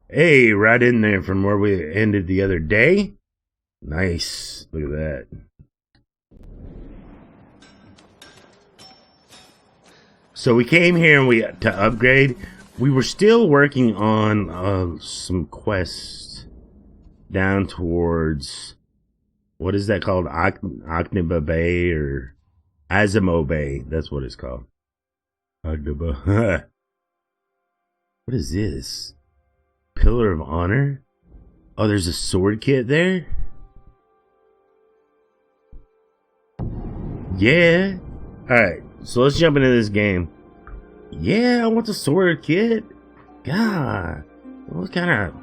Hey, right in there from where we ended the other day. Nice. Look at that. So we came here and to upgrade. We were still working on some quests down towards, what is that called? Akniba Bay or Azamo Bay. That's what it's called. Akniba. What is this? Pillar of Honor? Oh, there's a sword kit there? Yeah. Alright, so let's jump into this game. Yeah, I want the sword kit. God. What kind of...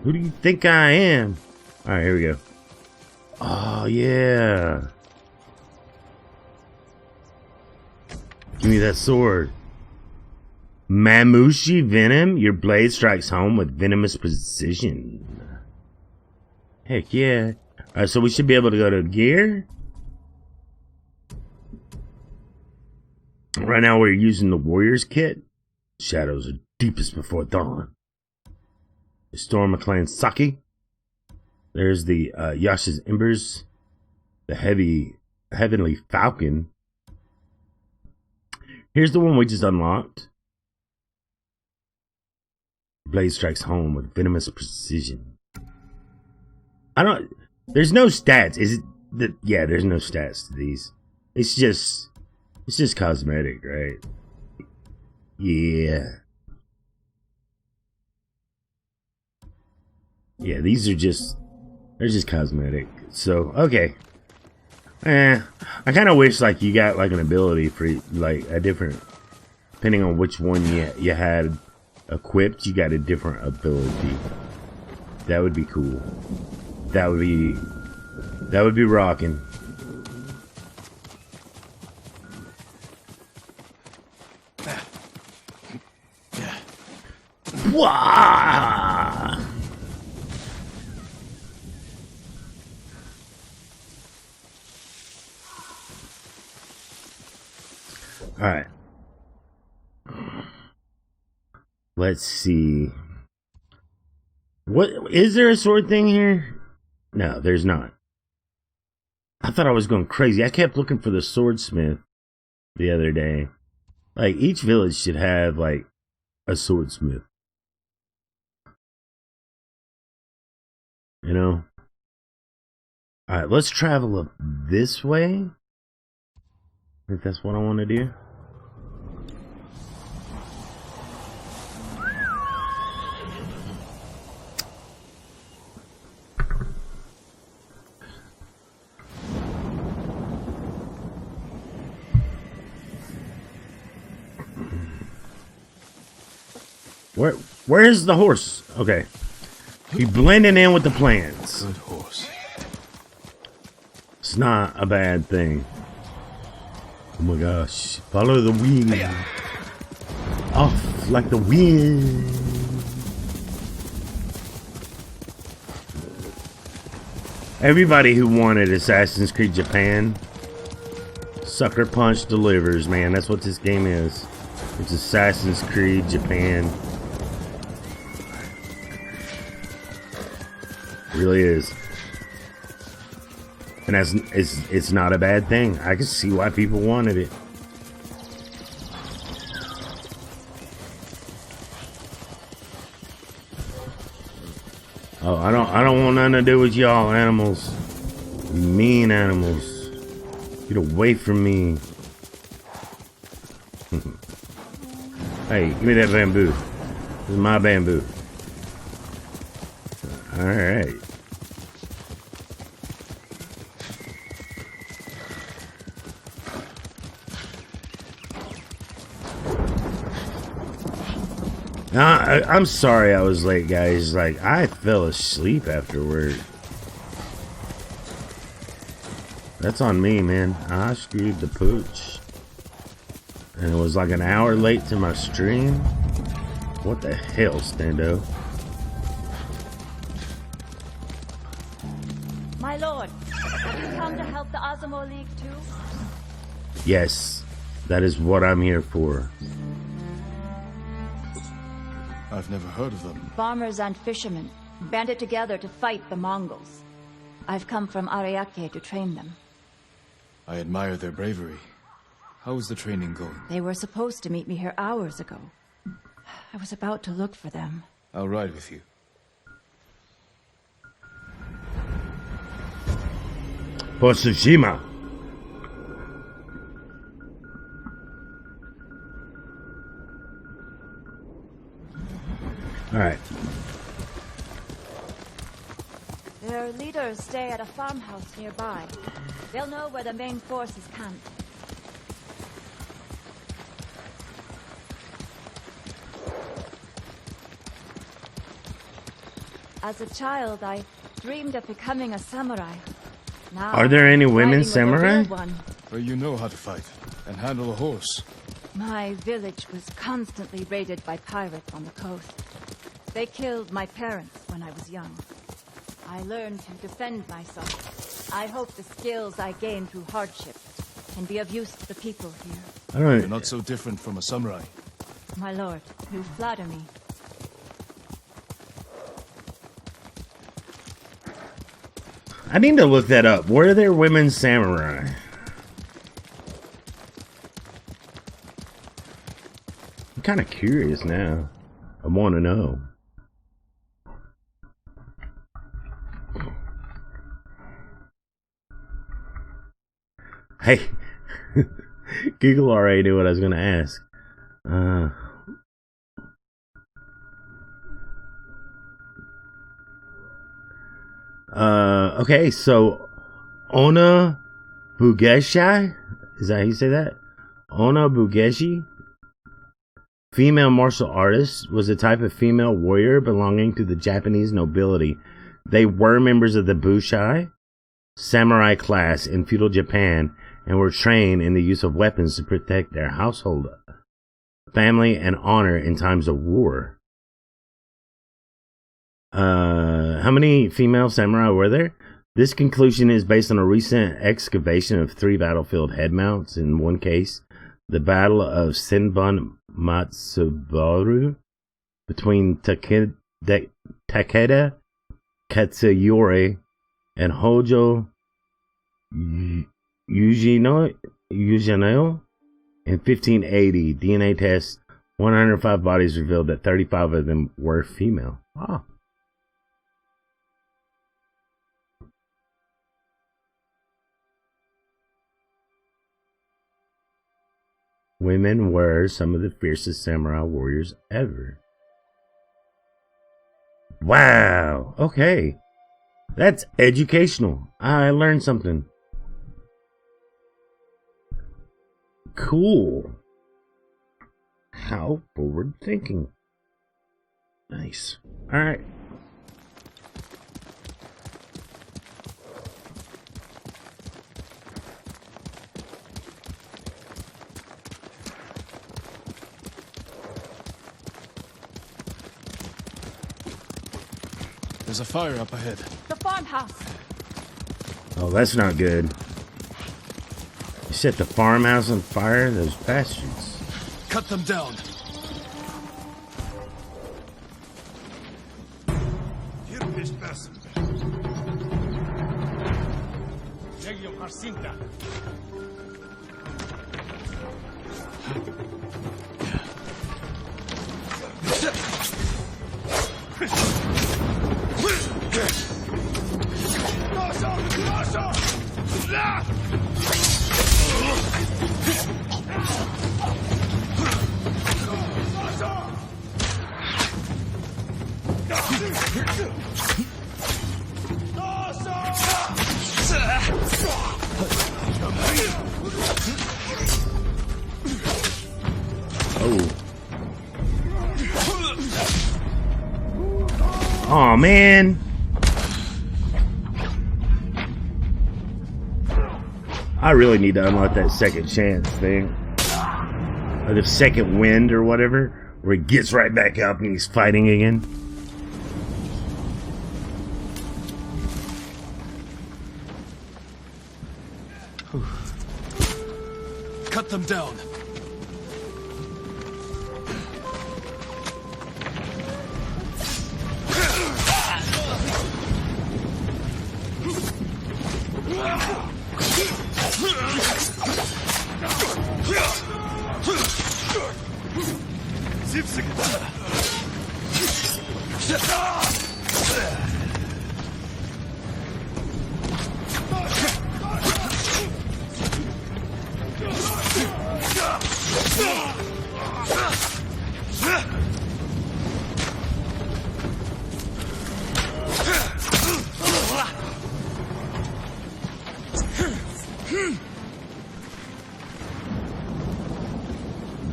Who do you think I am? Alright, here we go. Oh, yeah. Give me that sword. Mamushi Venom, your blade strikes home with venomous precision. Heck yeah. Alright, so we should be able to go to gear. Right now we're using the Warriors kit. Shadows are deepest before dawn. The Storm of Clan Saki. There's the Yasha's Embers. The Heavenly Falcon. Here's the one we just unlocked. Blade strikes home with venomous precision. There's no stats. Yeah, there's no stats to these. It's just cosmetic, right? Yeah. Yeah, they're just cosmetic. So, okay. I kind of wish like you got like an ability for like a different, depending on which one you had equipped, you got a different ability. That would be cool. That would be rocking. Wah! All right. Let's see. What is there a sword thing here? No, there's not. I thought I was going crazy. I kept looking for the swordsmith the other day. Like each village should have like a swordsmith. You know? All right, let's travel up this way. If that's what I want to do. Where's the horse? Okay. He blending in with the plants. Good horse. It's not a bad thing. Oh my gosh. Follow the wind. Off like the wind. Everybody who wanted Assassin's Creed Japan, Sucker Punch delivers, man. That's what this game is. It's Assassin's Creed Japan. It really is. And it's not a bad thing. I can see why people wanted it. Oh, I don't want nothing to do with y'all animals. You mean animals. Get away from me. Hey, give me that bamboo. This is my bamboo. Alright. I'm sorry I was late, guys. Like, I fell asleep afterward. That's on me, man. I screwed the pooch. And it was like an hour late to my stream. What the hell, Stando? My lord, have you come to help the Azamo League too? Yes, that is what I'm here for. I've never heard of them. Farmers and fishermen banded together to fight the Mongols. I've come from Ariake to train them. I admire their bravery. How is the training going? They were supposed to meet me here hours ago. I was about to look for them. I'll ride with you. For Tsushima. Alright. Their leaders stay at a farmhouse nearby. They'll know where the main force is camped. As a child, I dreamed of becoming a samurai. Now, Are there any I'm women fighting with a samurai? real one. But you know how to fight and handle a horse. My village was constantly raided by pirates on the coast. They killed my parents when I was young. I learned to defend myself. I hope the skills I gained through hardship can be of use to the people here. I don't You're not so different from a samurai. My lord, you flatter me. I need to look that up. Were there women samurai? I'm kind of curious now. I want to know. Hey, Google already knew what I was going to ask. Okay, so Ona Bugeshi, is that how you say that? Ona Bugeshi, female martial artist, was a type of female warrior belonging to the Japanese nobility. They were members of the Bushai, samurai class in feudal Japan, and were trained in the use of weapons to protect their household, family, and honor in times of war. How many female samurai were there? This conclusion is based on a recent excavation of 3 battlefield head mounts. In one case, the Battle of Senbon Matsubaru between Takeda Katsuyori and Hojo Yujino in 1580. DNA tests, 105 bodies revealed that 35 of them were female. Wow. Women were some of the fiercest samurai warriors ever. Wow. Okay. That's educational. I learned something. Cool. How forward thinking. Nice. All right. There's a fire up ahead. The farmhouse! Oh, that's not good. You set the farmhouse on fire? Those bastards. Cut them down. Oh man. I really need to unlock that second chance thing. Or the second wind or whatever. Where he gets right back up and he's fighting again. Cut them down.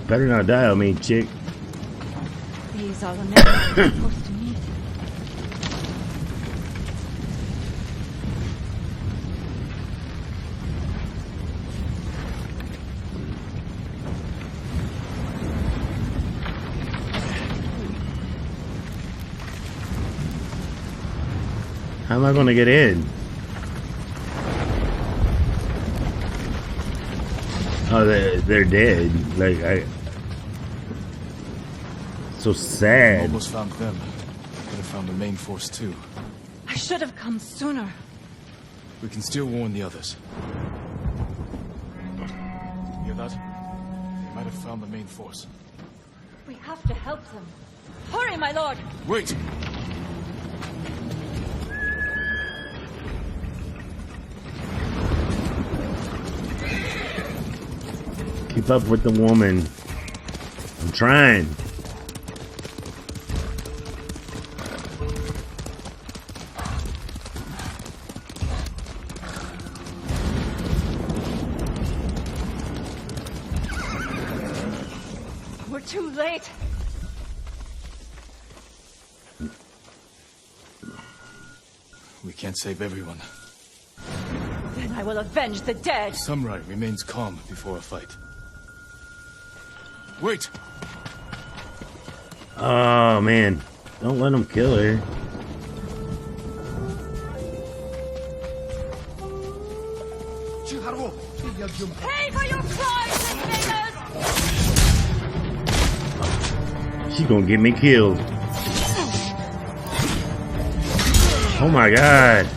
Better not die on me, chick. These are the men I'm supposed to meet. How am I gonna get in? Oh, they're dead. Like, so sad. Almost found them. Could have found the main force too. I should have come sooner. We can still warn the others. Hear that? They might have found the main force. We have to help them. Hurry, my lord! Wait! Keep up with the woman. I'm trying. We're too late. We can't save everyone. Then I will avenge the dead. Samurai remains calm before a fight. Wait! Oh man, don't let him kill her. Pay for your crimes, invaders! She's gonna get me killed. Oh my god.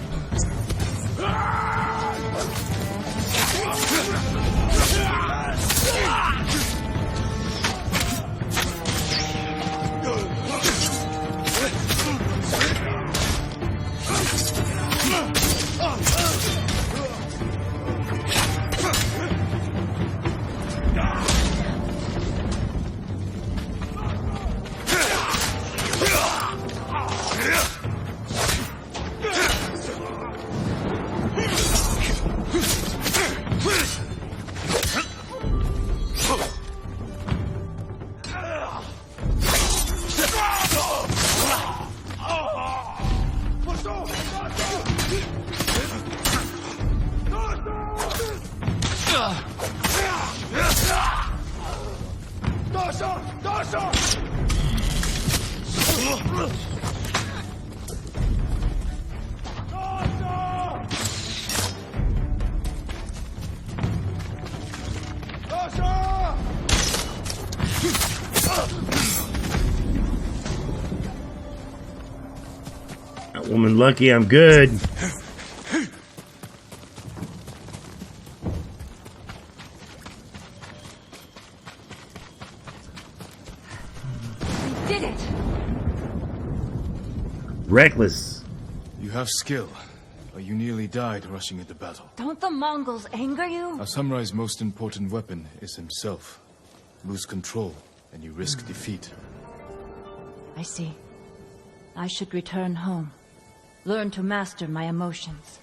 That woman lucky I'm good. We did it! Reckless. You have skill, but you nearly died rushing into battle. Don't the Mongols anger you? A samurai's most important weapon is himself. Lose control, and you risk defeat. I see. I should return home. Learn to master my emotions.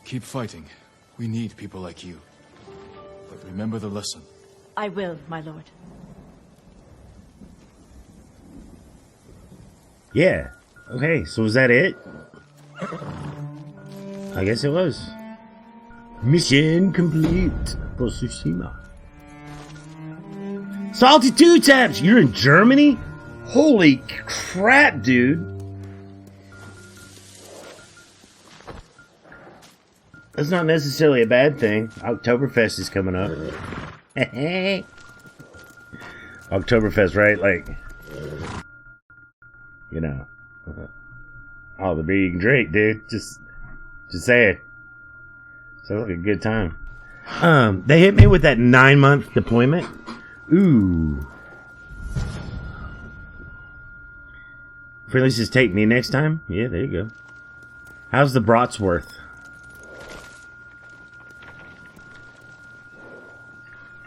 Keep fighting. We need people like you. But remember the lesson. I will, my lord. Yeah. Okay, so was that it? I guess it was. Mission complete for Tsushima. Salty 2 taps! You're in Germany? Holy crap, dude. That's not necessarily a bad thing. Oktoberfest is coming up. Oktoberfest, right? Like, you know, all the beer you can drink, dude. Just say it. Sounds like a good time. They hit me with that 9-month deployment. Ooh. Friendly says, take me next time. Yeah, there you go. How's the Brotsworth?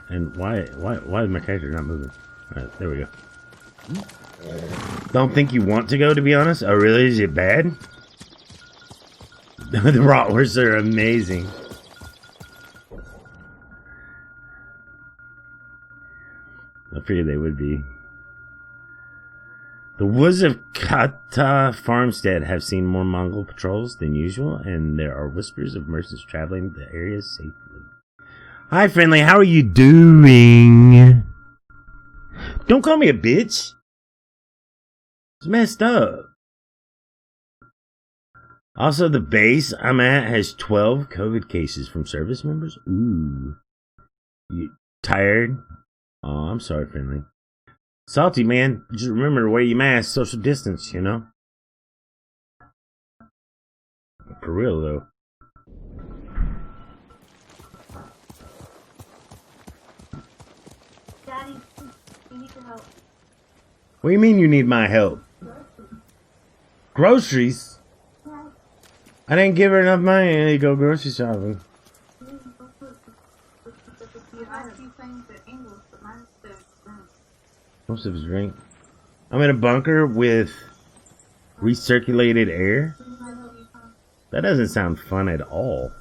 And why is my character not moving? Alright, there we go. Don't think you want to go, to be honest. Oh, really? Is it bad? The Bratwursts are amazing. I figured they would be. The woods of Kata Farmstead have seen more Mongol patrols than usual, and there are whispers of merchants traveling the area safely. Hi, Friendly. How are you doing? Don't call me a bitch. It's messed up. Also, the base I'm at has 12 COVID cases from service members. Ooh. You tired? Oh, I'm sorry, Friendly. Salty, man. Just remember to wear your mask, social distance, you know? For real, though. Daddy, we need your help. What do you mean you need my help? Groceries? I didn't give her enough money to go grocery shopping. Most of his drink. I'm in a bunker with recirculated air. That doesn't sound fun at all.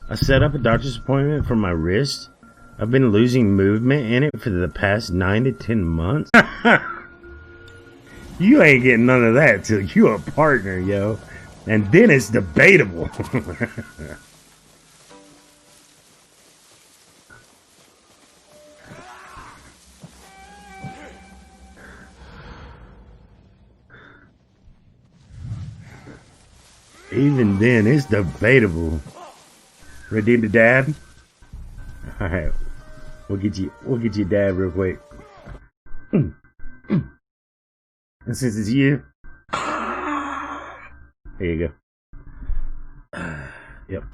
I set up a doctor's appointment for my wrist. I've been losing movement in it for the past 9 to 10 months. You ain't getting none of that till you a partner, yo. And then it's debatable. Even then, it's debatable. Redeem the dab? Alright. We'll get you dab real quick. And since it's you, there you go. Yep.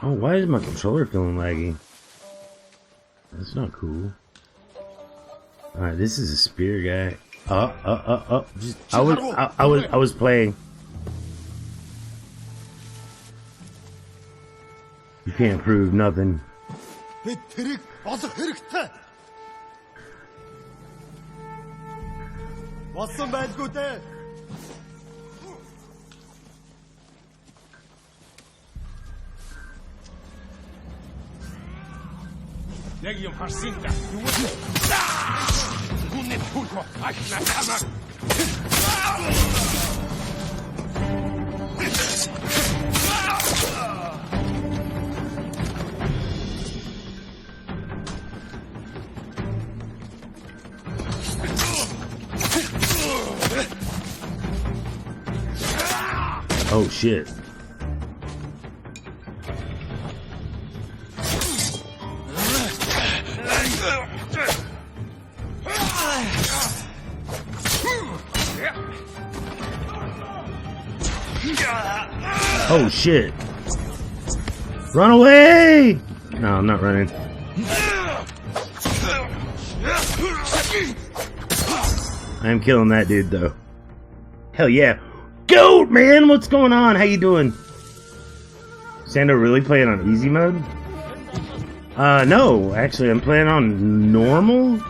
Oh, why is my controller feeling laggy? That's not cool. Alright, this is a spear guy. Just, I was playing. You can't prove nothing. Oh shit. Oh shit. Run away! No, I'm not running. I am killing that dude though. Hell yeah. Goat, man! What's going on? How you doing? Stando really playing on easy mode? No. Actually, I'm playing on normal.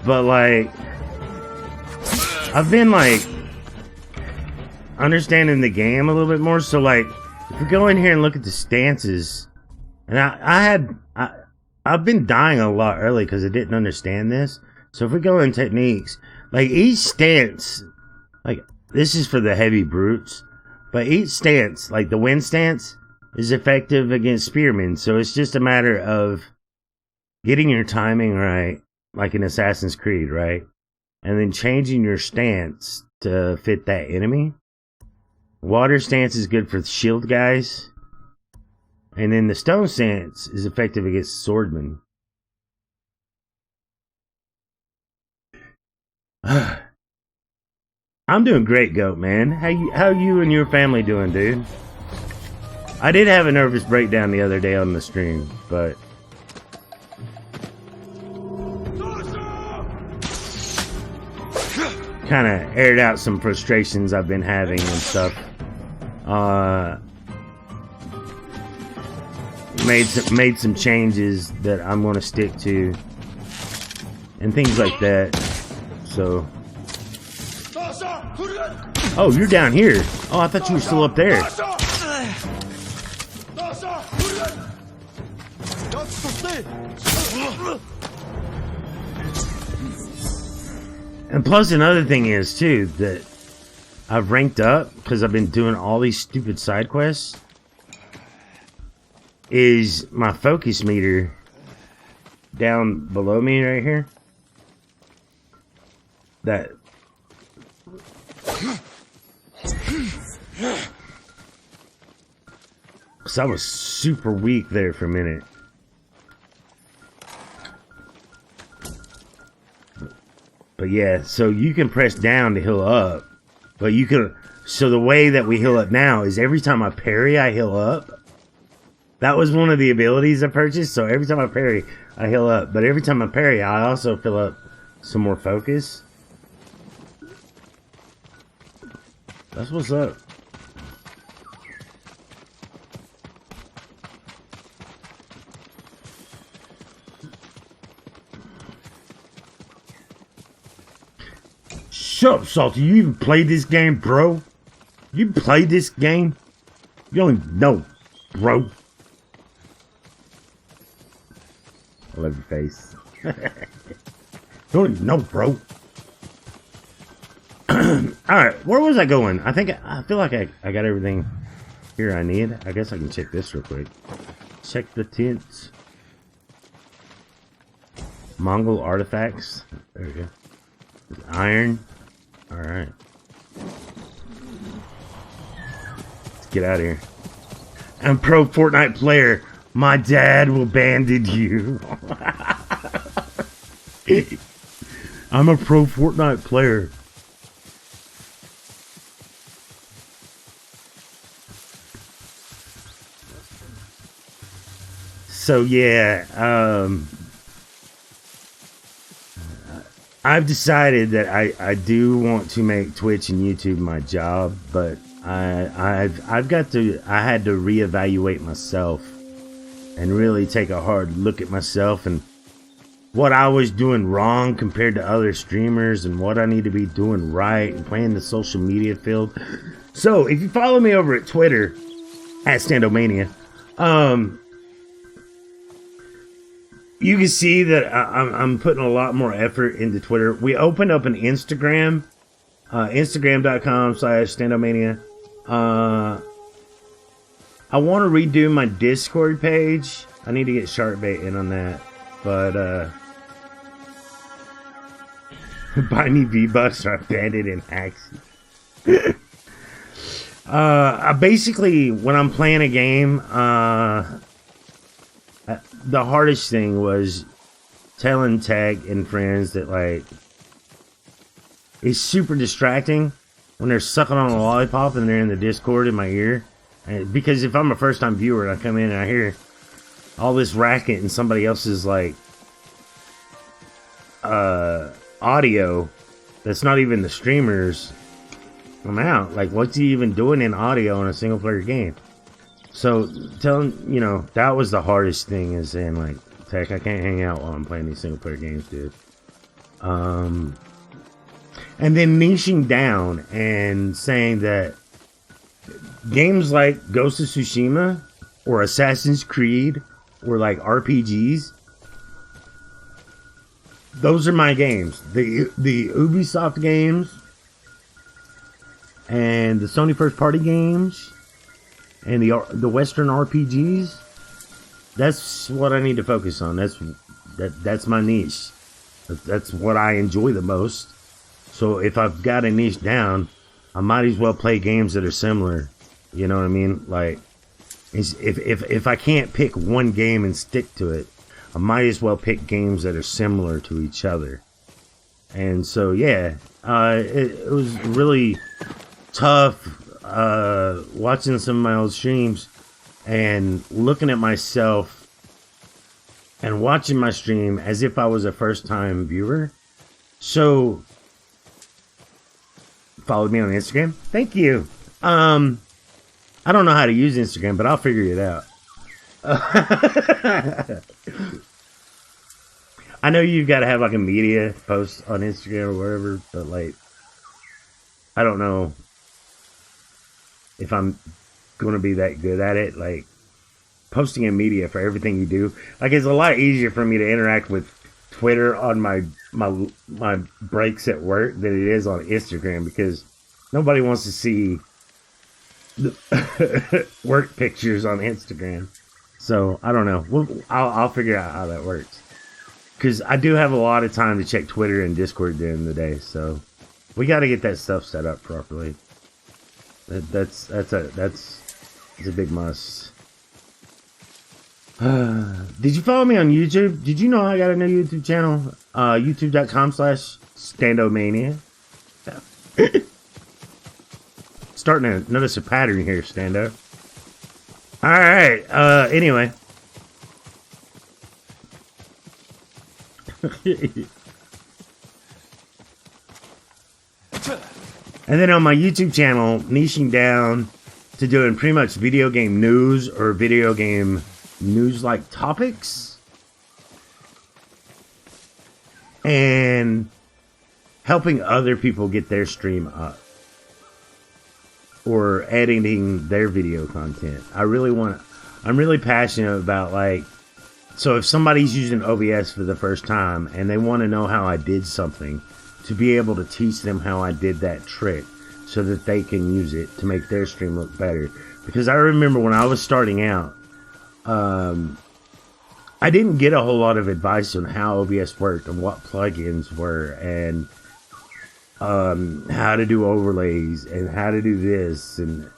But, like, I've been, like, understanding the game a little bit more. So, like, if we go in here and look at the stances, and I've been dying a lot early because I didn't understand this. So if we go in techniques, like, each stance, like, this is for the heavy brutes, but each stance, like the wind stance, is effective against spearmen. So it's just a matter of getting your timing right, like in Assassin's Creed, right? and then changing your stance to fit that enemy. Water stance is good for shield guys. And then the stone stance is effective against swordmen. I'm doing great, Goat Man. How you and your family doing, dude? I did have a nervous breakdown the other day on the stream, but kind of aired out some frustrations I've been having and stuff. Made some changes that I'm gonna stick to and things like that. So, oh, you're down here. Oh, I thought you were still up there. And plus another thing is too that I've ranked up because I've been doing all these stupid side quests. Is my focus meter down below me right here? That because I was super weak there for a minute. But yeah, so you can press down to heal up. But you can, so the way that we heal up now is every time I parry, I heal up. That was one of the abilities I purchased, so every time I parry, I heal up. But every time I parry, I also fill up some more focus. That's what's up. Shut up, Salty. You even played this game, bro? You played this game? You don't even know, bro. I love your face. You don't even know, bro. Alright, where was I going? I feel like I got everything here I need. I guess I can check this real quick. Check the tents. Mongol artifacts. There we go. Iron. Alright. Let's get out of here. I'm pro Fortnite player. My dad will bandage you. I'm a pro Fortnite player. So yeah, I've decided that I do want to make Twitch and YouTube my job, but I had to reevaluate myself and really take a hard look at myself and what I was doing wrong compared to other streamers and what I need to be doing right and playing the social media field. So if you follow me over at Twitter at Standomania, you can see that I'm putting a lot more effort into Twitter. We opened up an Instagram, Instagram.com/Standomania. I want to redo my Discord page. I need to get Sharkbait in on that. But, buy me V-Bucks or I banned it in hacks. I basically, when I'm playing a game, the hardest thing was telling Tech and friends that, like, it's super distracting when they're sucking on a lollipop and they're in the Discord in my ear. And because if I'm a first-time viewer and I come in and I hear all this racket and somebody else's, like, audio that's not even the streamers, I'm out. Like, what's he even doing in audio in a single-player game? So, telling, you know, that was the hardest thing, is saying, like, Tech, I can't hang out while I'm playing these single-player games, dude. And then niching down and saying that games like Ghost of Tsushima or Assassin's Creed or like RPGs, those are my games. The Ubisoft games and the Sony first party games and the Western RPGs, that's what I need to focus on. That's my niche. That's what I enjoy the most. So if I've got a niche down, I might as well play games that are similar. You know what I mean? Like, if I can't pick one game and stick to it, I might as well pick games that are similar to each other. And so, yeah, it was really tough watching some of my old streams and looking at myself and watching my stream as if I was a first-time viewer. So, follow me on Instagram. Thank you. I don't know how to use Instagram, but I'll figure it out. I know you've got to have like a media post on Instagram or wherever, but like, I don't know if I'm going to be that good at it. Like, posting a media for everything you do, like, it's a lot easier for me to interact with Twitter on my breaks at work than it is on Instagram, because nobody wants to see the work pictures on Instagram. So I don't know. I'll figure out how that works, because I do have a lot of time to check Twitter and Discord during the day. So we got to get that stuff set up properly. That's a big must. Did you follow me on YouTube? Did you know I got a new YouTube channel? YouTube.com/StandoMania. Starting to notice a pattern here, Stando. Alright, anyway. And then on my YouTube channel, niching down to doing pretty much video game news or video game news-like topics. And helping other people get their stream up. Or editing their video content. I'm really passionate about, like, so if somebody's using OBS for the first time and they want to know how I did something, to be able to teach them how I did that trick so that they can use it to make their stream look better. Because I remember when I was starting out, I didn't get a whole lot of advice on how OBS worked and what plugins were and how to do overlays and how to do this, and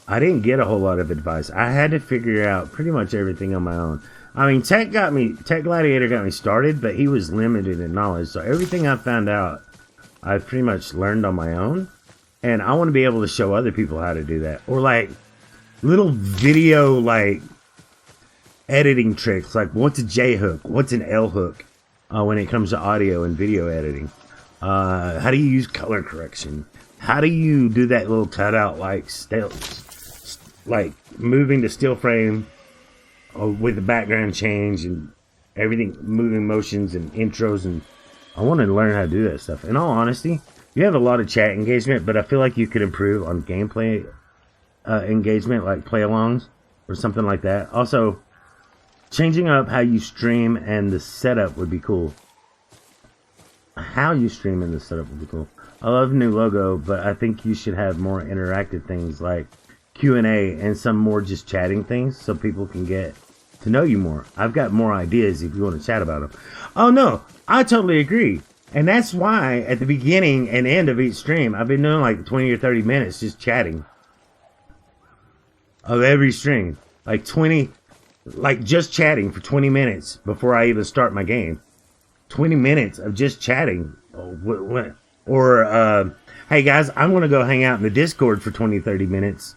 I didn't get a whole lot of advice. I had to figure out pretty much everything on my own. I mean, Tech Gladiator got me started, but he was limited in knowledge, so everything I found out, I pretty much learned on my own, and I want to be able to show other people how to do that, or like little video like editing tricks, like what's a J hook, what's an L hook, when it comes to audio and video editing. How do you use color correction? How do you do that little cutout like moving to still frame with the background change and everything, moving motions and intros, and I want to learn how to do that stuff. In all honesty, you have a lot of chat engagement, but I feel like you could improve on gameplay engagement, like play-alongs or something like that. Also, changing up how you stream and the setup would be cool. How you stream in the setup would be cool. I love the new logo, but I think you should have more interactive things like Q&A and some more just chatting things so people can get to know you more. I've got more ideas if you want to chat about them. Oh no, I totally agree. And that's why at the beginning and end of each stream, I've been doing like 20 or 30 minutes just chatting. Of every stream. Like just chatting for 20 minutes before I even start my game. 20 minutes of just chatting. Or, hey guys, I'm going to go hang out in the Discord for 20, 30 minutes.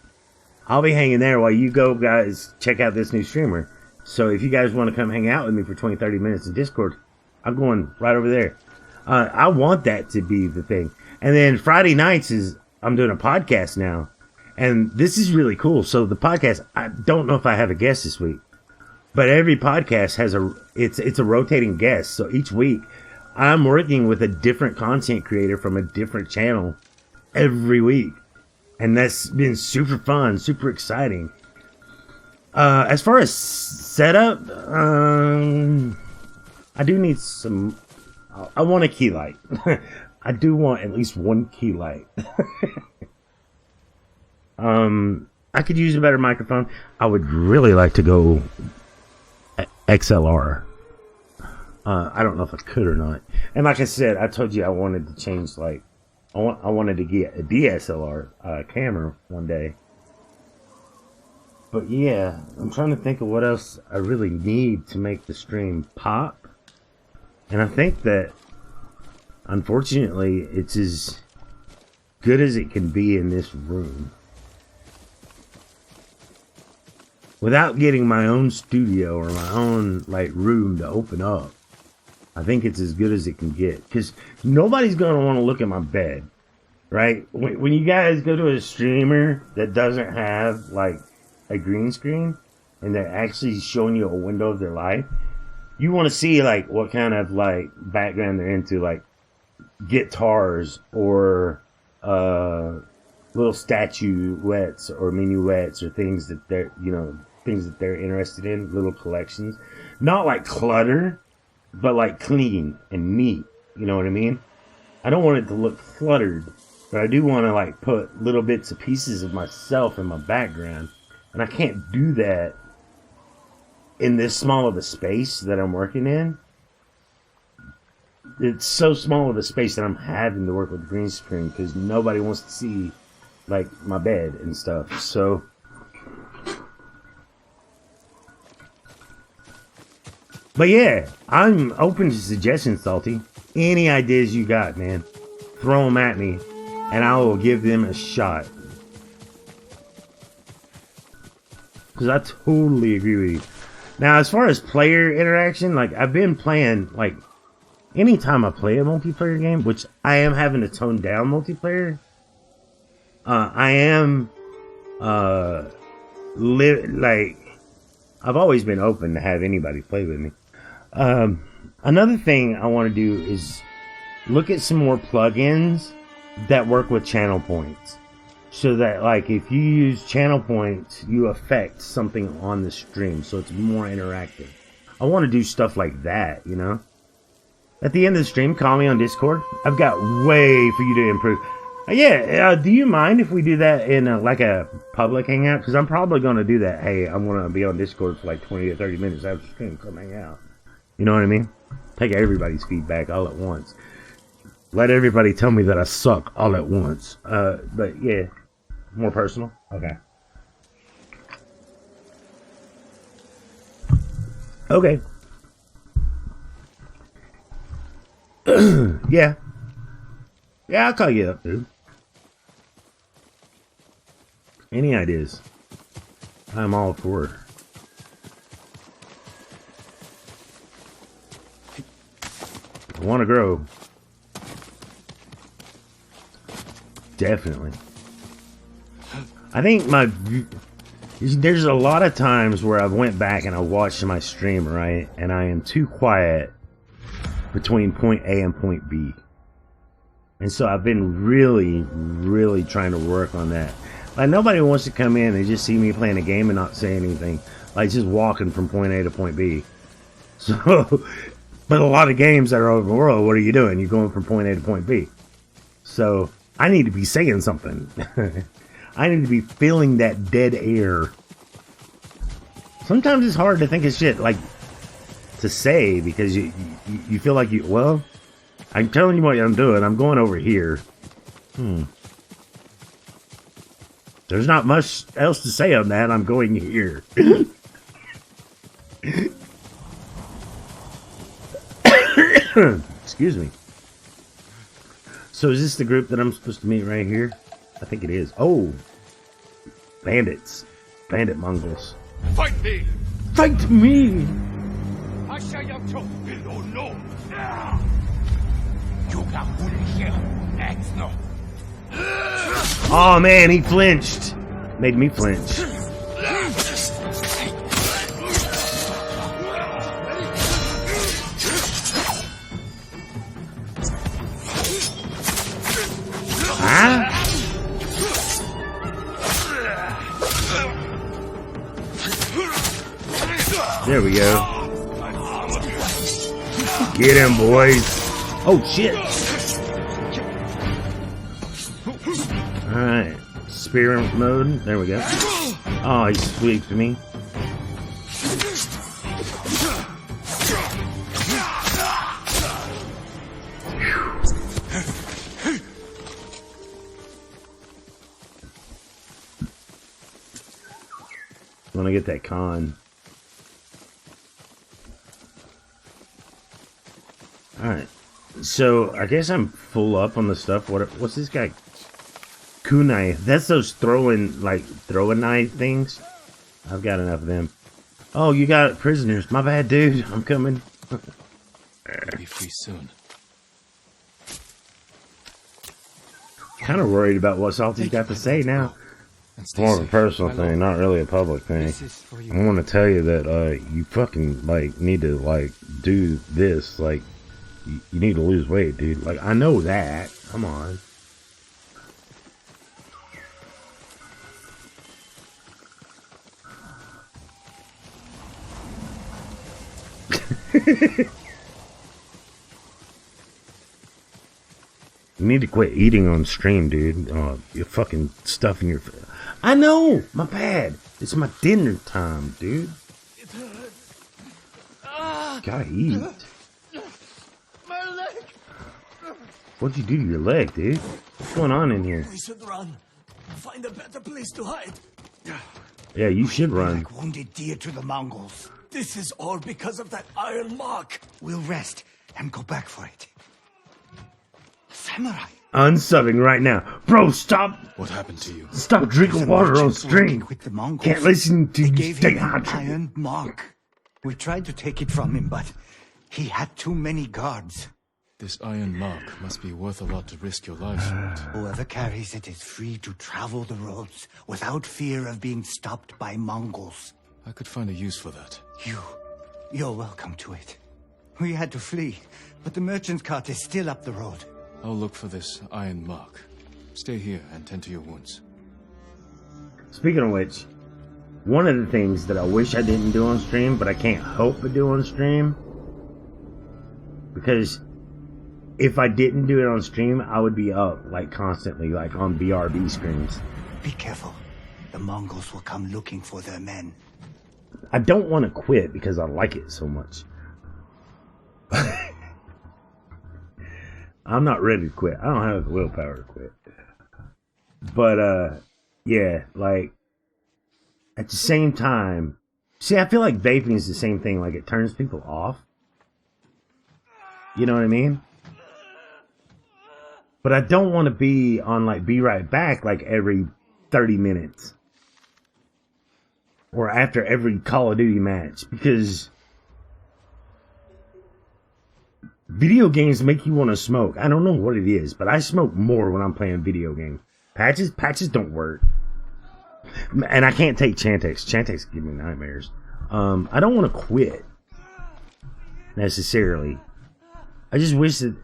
I'll be hanging there while you go guys check out this new streamer. So if you guys want to come hang out with me for 20, 30 minutes in Discord, I'm going right over there. I want that to be the thing. And then Friday nights I'm doing a podcast now. And this is really cool. So the podcast, I don't know if I have a guest this week. But every podcast has it's a rotating guest. So each week, I'm working with a different content creator from a different channel every week. And that's been super fun, super exciting. As far as setup, I do need some... I want a key light. I do want at least one key light. I could use a better microphone. I would really like to go XLR. I don't know if I could or not. And like I said, I told you I wanted to change, like, I wanted to get a DSLR camera one day. But yeah, I'm trying to think of what else I really need to make the stream pop. And I think that, unfortunately, it's as good as it can be in this room. Without getting my own studio or my own, like, room to open up, I think it's as good as it can get. Because nobody's going to want to look at my bed, right? When you guys go to a streamer that doesn't have, like, a green screen, and they're actually showing you a window of their life, you want to see, like, what kind of, like, background they're into, like, guitars or little statuettes or minuets or things that they're, things that they're interested in, little collections. Not like clutter, but like clean and neat. You know what I mean? I don't want it to look cluttered, but I do want to like put little bits of pieces of myself in my background. And I can't do that in this small of a space that I'm working in. It's so small of a space that I'm having to work with green screen because nobody wants to see like my bed and stuff. So but yeah, I'm open to suggestions, Salty. Any ideas you got, man, throw them at me and I will give them a shot. Because I totally agree with you. Now, as far as player interaction, like, I've been playing, like, anytime I play a multiplayer game, which I am having to tone down multiplayer, I am, like, I've always been open to have anybody play with me. Another thing I want to do is look at some more plugins that work with channel points. So that, like, if you use channel points, you affect something on the stream. So it's more interactive. I want to do stuff like that, you know? At the end of the stream, call me on Discord. I've got way for you to improve. Do you mind if we do that in, like, a public hangout? Because I'm probably going to do that. Hey, I'm going to be on Discord for, like, 20 or 30 minutes after the stream. Come hang out. You know what I mean? Take everybody's feedback all at once. Let everybody tell me that I suck all at once. But, yeah. More personal? Okay. Okay. Yeah. Yeah, I'll call you up, dude. Any ideas? I'm all for it. I want to grow. Definitely. I think there's a lot of times where I've went back and I watched my stream, right? And I am too quiet between point A and point B. And so I've been really, really trying to work on that. Like, nobody wants to come in and just see me playing a game and not say anything. Like, just walking from point A to point B. So, but a lot of games that are open world, what are you doing? You're going from point A to point B. So, I need to be saying something. I need to be feeling that dead air. Sometimes it's hard to think of shit, like, to say, because you feel like well, I'm telling you what I'm doing. I'm going over here. There's not much else to say on that. I'm going here. Excuse me. So is this the group that I'm supposed to meet right here? I think it is. Oh, bandits, bandit Mongols. Fight me! Fight me! Oh man, he flinched. Made me flinch. Huh? There we go. Get him, boys. Oh, shit. Alright. Spear mode. There we go. Oh, he sweeped me. when I get that con. Alright. So, I guess I'm full up on the stuff. What's this guy? Kunai. That's those throwing knife things. I've got enough of them. Oh, you got prisoners. My bad, dude. I'm coming. Be free soon. Kind of worried about what Salty's got to say now. It's more of a personal thing, not really a public thing. I want to tell you that you fucking need to do this. You need to lose weight, dude. I know that. Come on. You need to quit eating on stream, dude. You're fucking stuffing your... I know! My bad. It's my dinner time, dude. Gotta eat. My leg! What'd you do to your leg, dude? What's going on in here? We should run. Find a better place to hide. Yeah, you should run. Like wounded deer to the Mongols. This is all because of that iron mark. We'll rest and go back for it. Samurai. Unsubbing right now. Bro, stop! What happened to you? Stop drinking water on stream. With the Mongols. Can't listen to they you gave stay him an hydrated. iron mark. We tried to take it from him, but he had too many guards. This iron mark must be worth a lot to risk your lives for it. Whoever carries it is free to travel the roads without fear of being stopped by Mongols. I could find a use for that. You're welcome to it. We had to flee, but the merchant's cart is still up the road. I'll look for this iron mark. Stay here and tend to your wounds. Speaking of which, one of the things that I wish I didn't do on stream, but I can't help but do on stream, because if I didn't do it on stream, I would be up constantly, on BRB screens. Be careful. The Mongols will come looking for their men. I don't want to quit because I like it so much. I'm not ready to quit. I don't have the willpower to quit. But, yeah, at the same time, see, I feel like vaping is the same thing. It turns people off. You know what I mean? But I don't want to be on, Be Right Back, every 30 minutes. Or after every Call of Duty match. Because video games make you want to smoke. I don't know what it is, but I smoke more when I'm playing video games. Patches don't work. And I can't take Chantix. Chantix give me nightmares. I don't want to quit. Necessarily. I just wish that...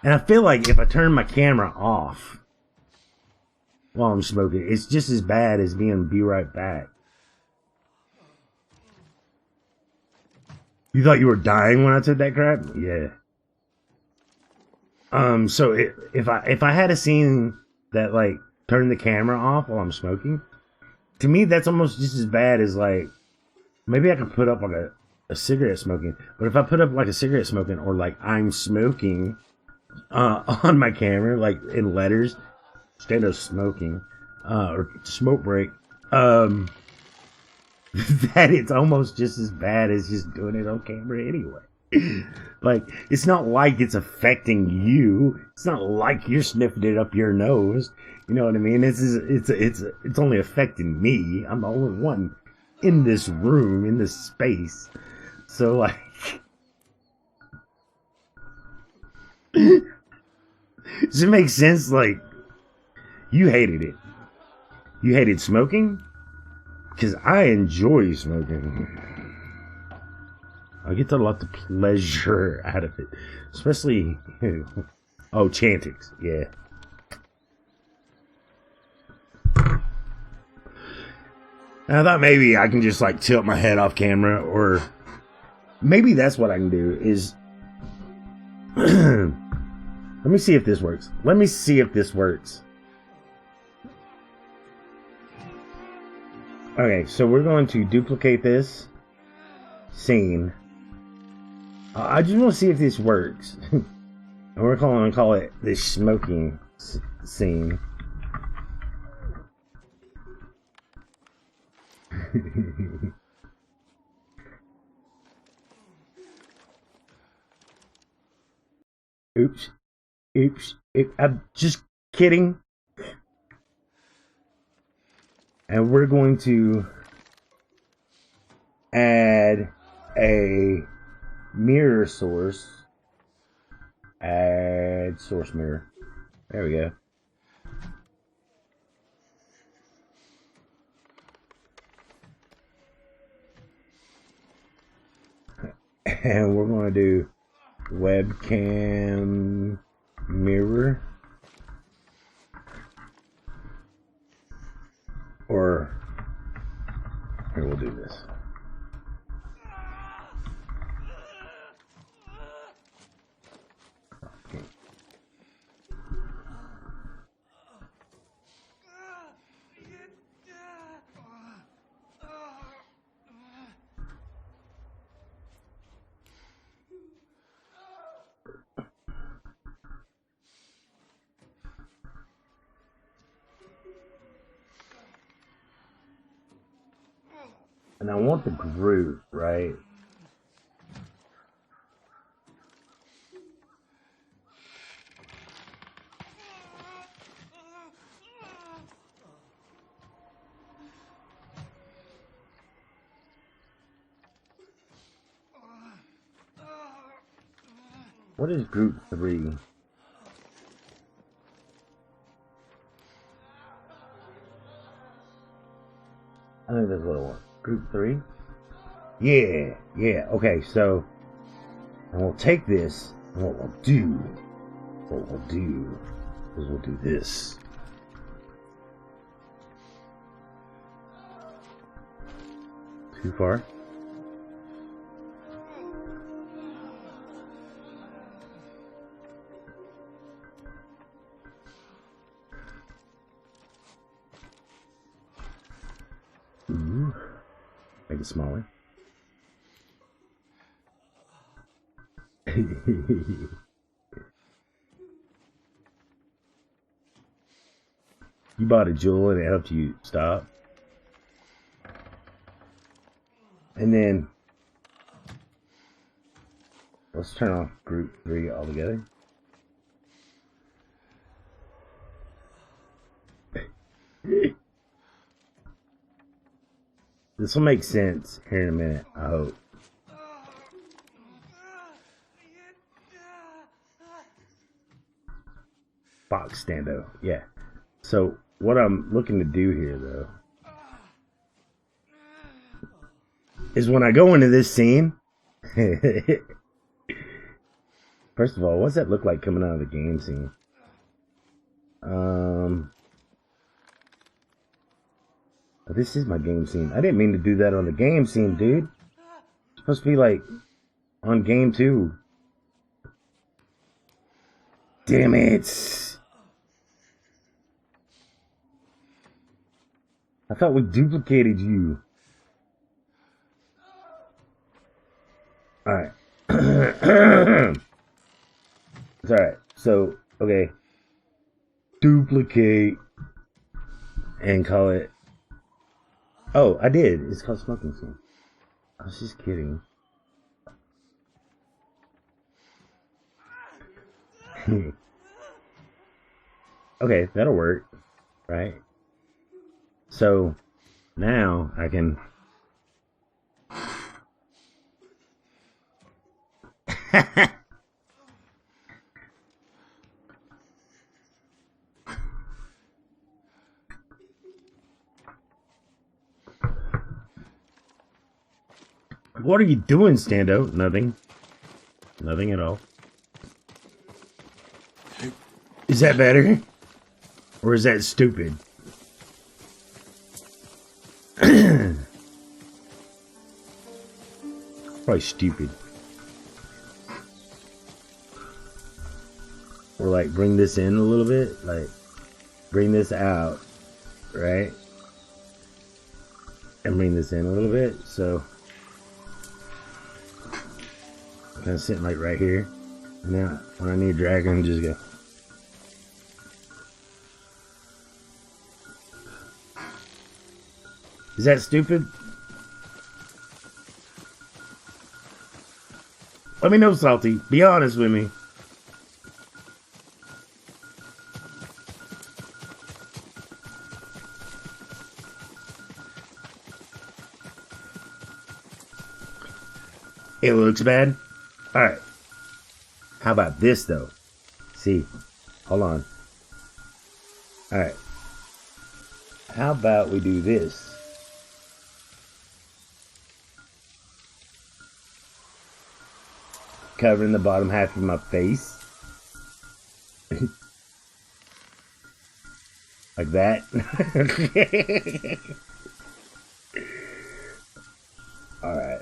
And I feel like if I turn my camera off while I'm smoking, it's just as bad as Be Right Back. You thought you were dying when I took that crap? Yeah. So if I had a scene that turned the camera off while I'm smoking, to me that's almost just as bad as maybe I could put up a cigarette smoking. But if I put up a cigarette smoking or I'm smoking on my camera, in letters, Stando smoking, or smoke break, that it's almost just as bad as just doing it on camera anyway. It's not like it's affecting you. It's not like you're sniffing it up your nose. You know what I mean? It's only affecting me. I'm the only one in this room, in this space. So does it make sense? You hated it. You hated smoking? Because I enjoy smoking. I get a lot of pleasure out of it. Especially... Oh, Chantix. Yeah. I thought maybe I can just tilt my head off camera, or... Maybe that's what I can do, is... Let me see if this works. Okay, so we're going to duplicate this scene. I just want to see if this works. And we're going to call it the smoking scene. Oops. Oops. I'm just kidding. And we're going to add a mirror source. Add source mirror. There we go. And we're going to do webcam mirror. Or here, we'll do this. Okay. And I want the group, right? What is group 3? I think that's what I want. Group 3? Yeah, okay, so and we'll take this, and what we'll do is we'll do this. Too far? Ooh. Make it smaller. You bought a jewel and it helped you stop. And then let's turn off group 3 altogether. This will make sense here in a minute, I hope. Box Stando, yeah. So what I'm looking to do here, though, is when I go into this scene. First of all, what's that look like coming out of the game scene? This is my game scene. I didn't mean to do that on the game scene, dude. It's supposed to be like on game 2. Damn it. I thought we duplicated you. Alright. It's alright. So, okay. Duplicate. And call it. Oh, I did. It's called smoking scene. I was just kidding. Okay, that'll work. Right? So, now I can... What are you doing, Stando? Nothing. Nothing at all. Is that better? Or is that stupid? Probably stupid. Or like bring this in a little bit. Like bring this out. Right? And bring this in a little bit. So kind of sitting like right here. And now when I need dragon, just go. Is that stupid? Let me know, Salty. Be honest with me. It looks bad? Alright. How about this, though? See. Hold on. Alright. How about we do this? Covering the bottom half of my face. Like that. Alright.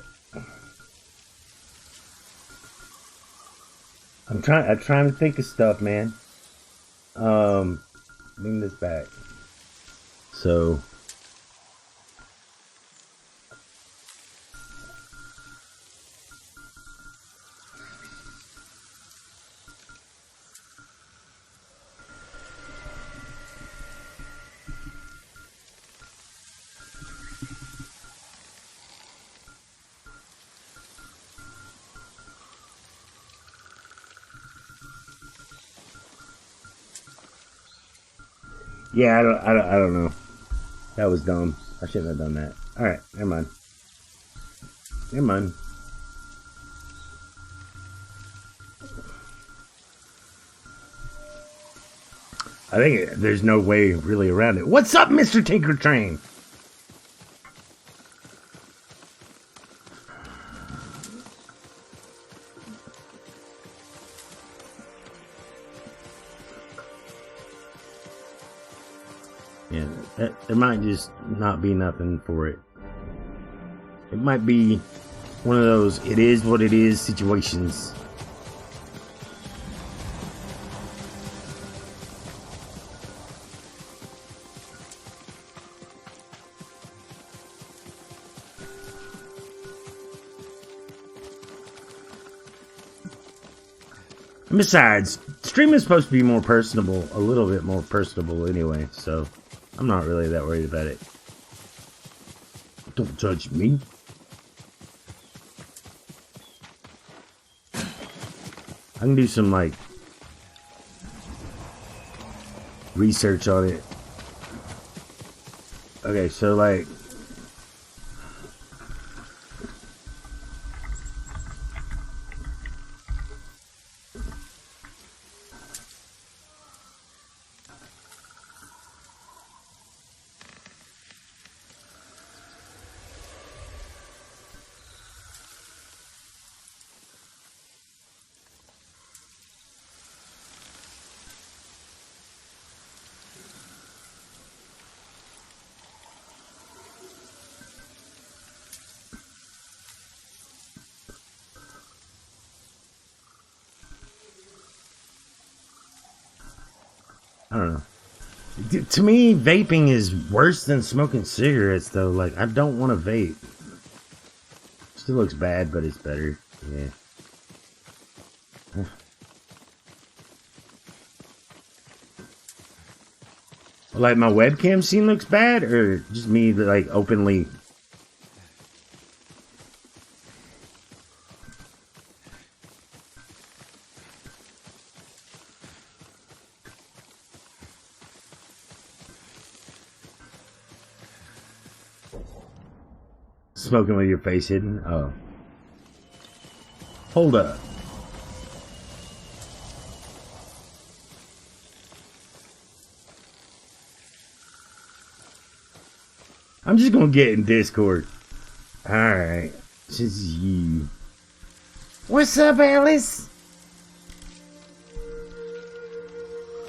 I'm trying to think of stuff, man. Bring this back. So yeah, I don't know. That was dumb. I shouldn't have done that. Alright, never mind. Never mind. I think there's no way really around it. What's up, Mr. Tinker Train? Yeah, there might just not be nothing for it. It might be one of those it is what it is situations. Besides, streaming is supposed to be more personable, a little bit more personable anyway, so I'm not really that worried about it. Don't judge me. I can do some, like, research on it. Okay, so, like, I don't know. To me, vaping is worse than smoking cigarettes, though. Like, I don't want to vape. Still looks bad, but it's better. Yeah. Like, my webcam scene looks bad, or just me, like, openly... Smoking with your face hidden? Oh. Hold up. I'm just gonna get in Discord. Alright. This is you. What's up, Alice?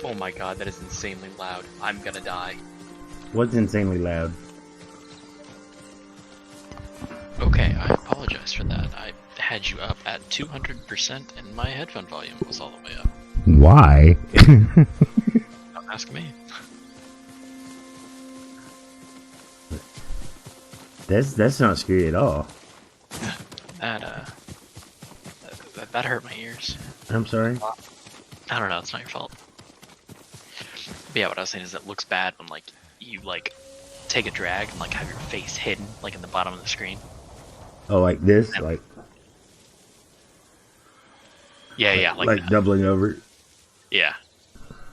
Oh my god, that is insanely loud. I'm gonna die. What's insanely loud? Okay, I apologize for that. I had you up at 200% and my headphone volume was all the way up. Why? Don't ask me. That's not scary at all. That hurt my ears. I'm sorry. I don't know, it's not your fault. But yeah, what I was saying is it looks bad when, like, you, like, take a drag and like have your face hidden like in the bottom of the screen. Oh, like this, like Yeah, like that. doubling over. Yeah,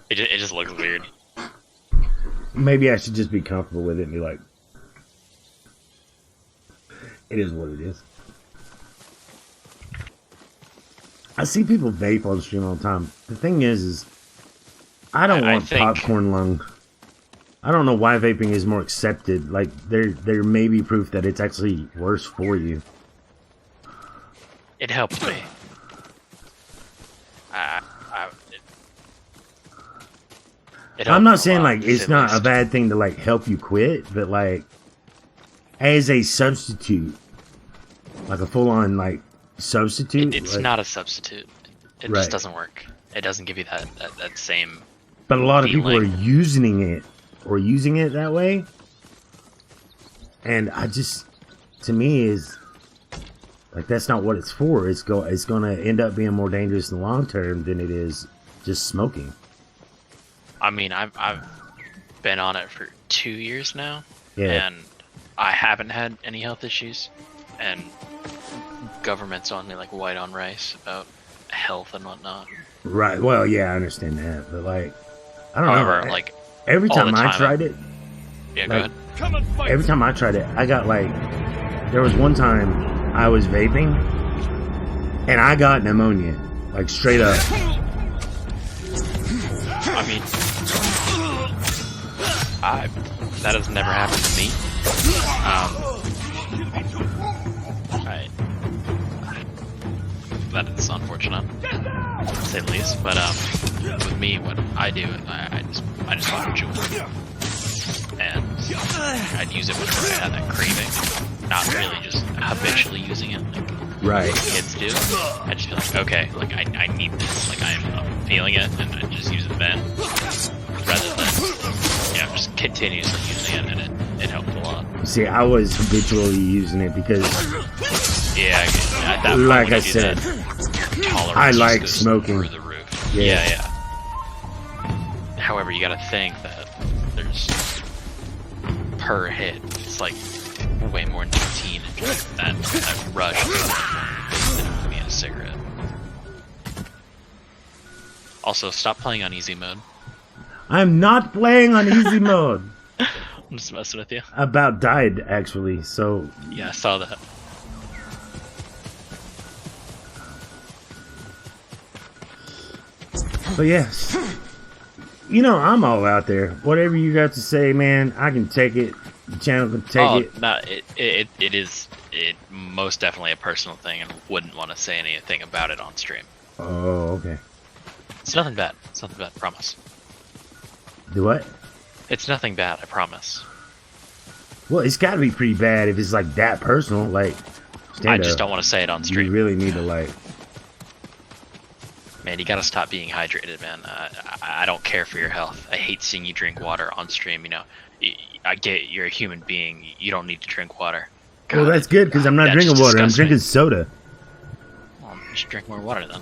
it just looks weird. Maybe I should just be comfortable with it and be like, it is what it is. I see people vape on stream all the time. The thing is I don't want popcorn lung. I don't know why vaping is more accepted. Like there may be proof that it's actually worse for you. It helped me. I'm not saying like it's not a bad thing to like help you quit, but like as a substitute, like a full on like substitute. It's like, not a substitute. It just doesn't work. It doesn't give you that same. But a lot of people are feeling. using it that way, and I just, to me, is like that's not what it's for. It's gonna end up being more dangerous in the long term than it is just smoking. I mean, I've been on it for 2 years now, Yeah. and I haven't had any health issues, and government's on me like white on rice about health and whatnot. Right. Well, yeah, I understand that, but like, I don't However, know. like Every all time the I time tried it, yeah, go like, ahead. every time I tried it, I got like, there was one time I was vaping, and I got pneumonia, like straight up. I mean, that has never happened to me. That is unfortunate, to say the least. But with me, what I do, I just want to joule, and I'd use it whenever I had that craving. Not really just habitually using it like Right. kids do. I just feel like, okay, like I need this, like I'm feeling it, and I just use it then, rather than just continuously using it, and it helped a lot. See, I was habitually using it because, Yeah, at that point, like when I you do said, that, your tolerance I just like goes smoking. through the roof. Yeah. Yeah. However, you gotta think that there's per hit, it's like way more nicotine and just that rush than me a cigarette. Also, stop playing on easy mode. I'm not playing on easy mode. I'm just messing with you. About died actually, so Yeah, I saw that. but yes. You know, I'm all out there. Whatever you got to say, man, I can take it. The channel can take it. No, it is most definitely a personal thing, and wouldn't want to say anything about it on stream. Oh, okay. It's nothing bad. It's nothing bad. I promise. Do what? It's nothing bad. I promise. Well, it's got to be pretty bad if it's like that personal. Like, I just don't want to say it on You stream. really need to like. Man, you gotta stop being hydrated, man. I don't care for your health. I hate seeing you drink water on stream. You know, I get you're a human being. You don't need to drink water. Well, God, that's good because I'm not that drinking just water. I'm disgusts me. drinking soda. Well, you should drink more water then.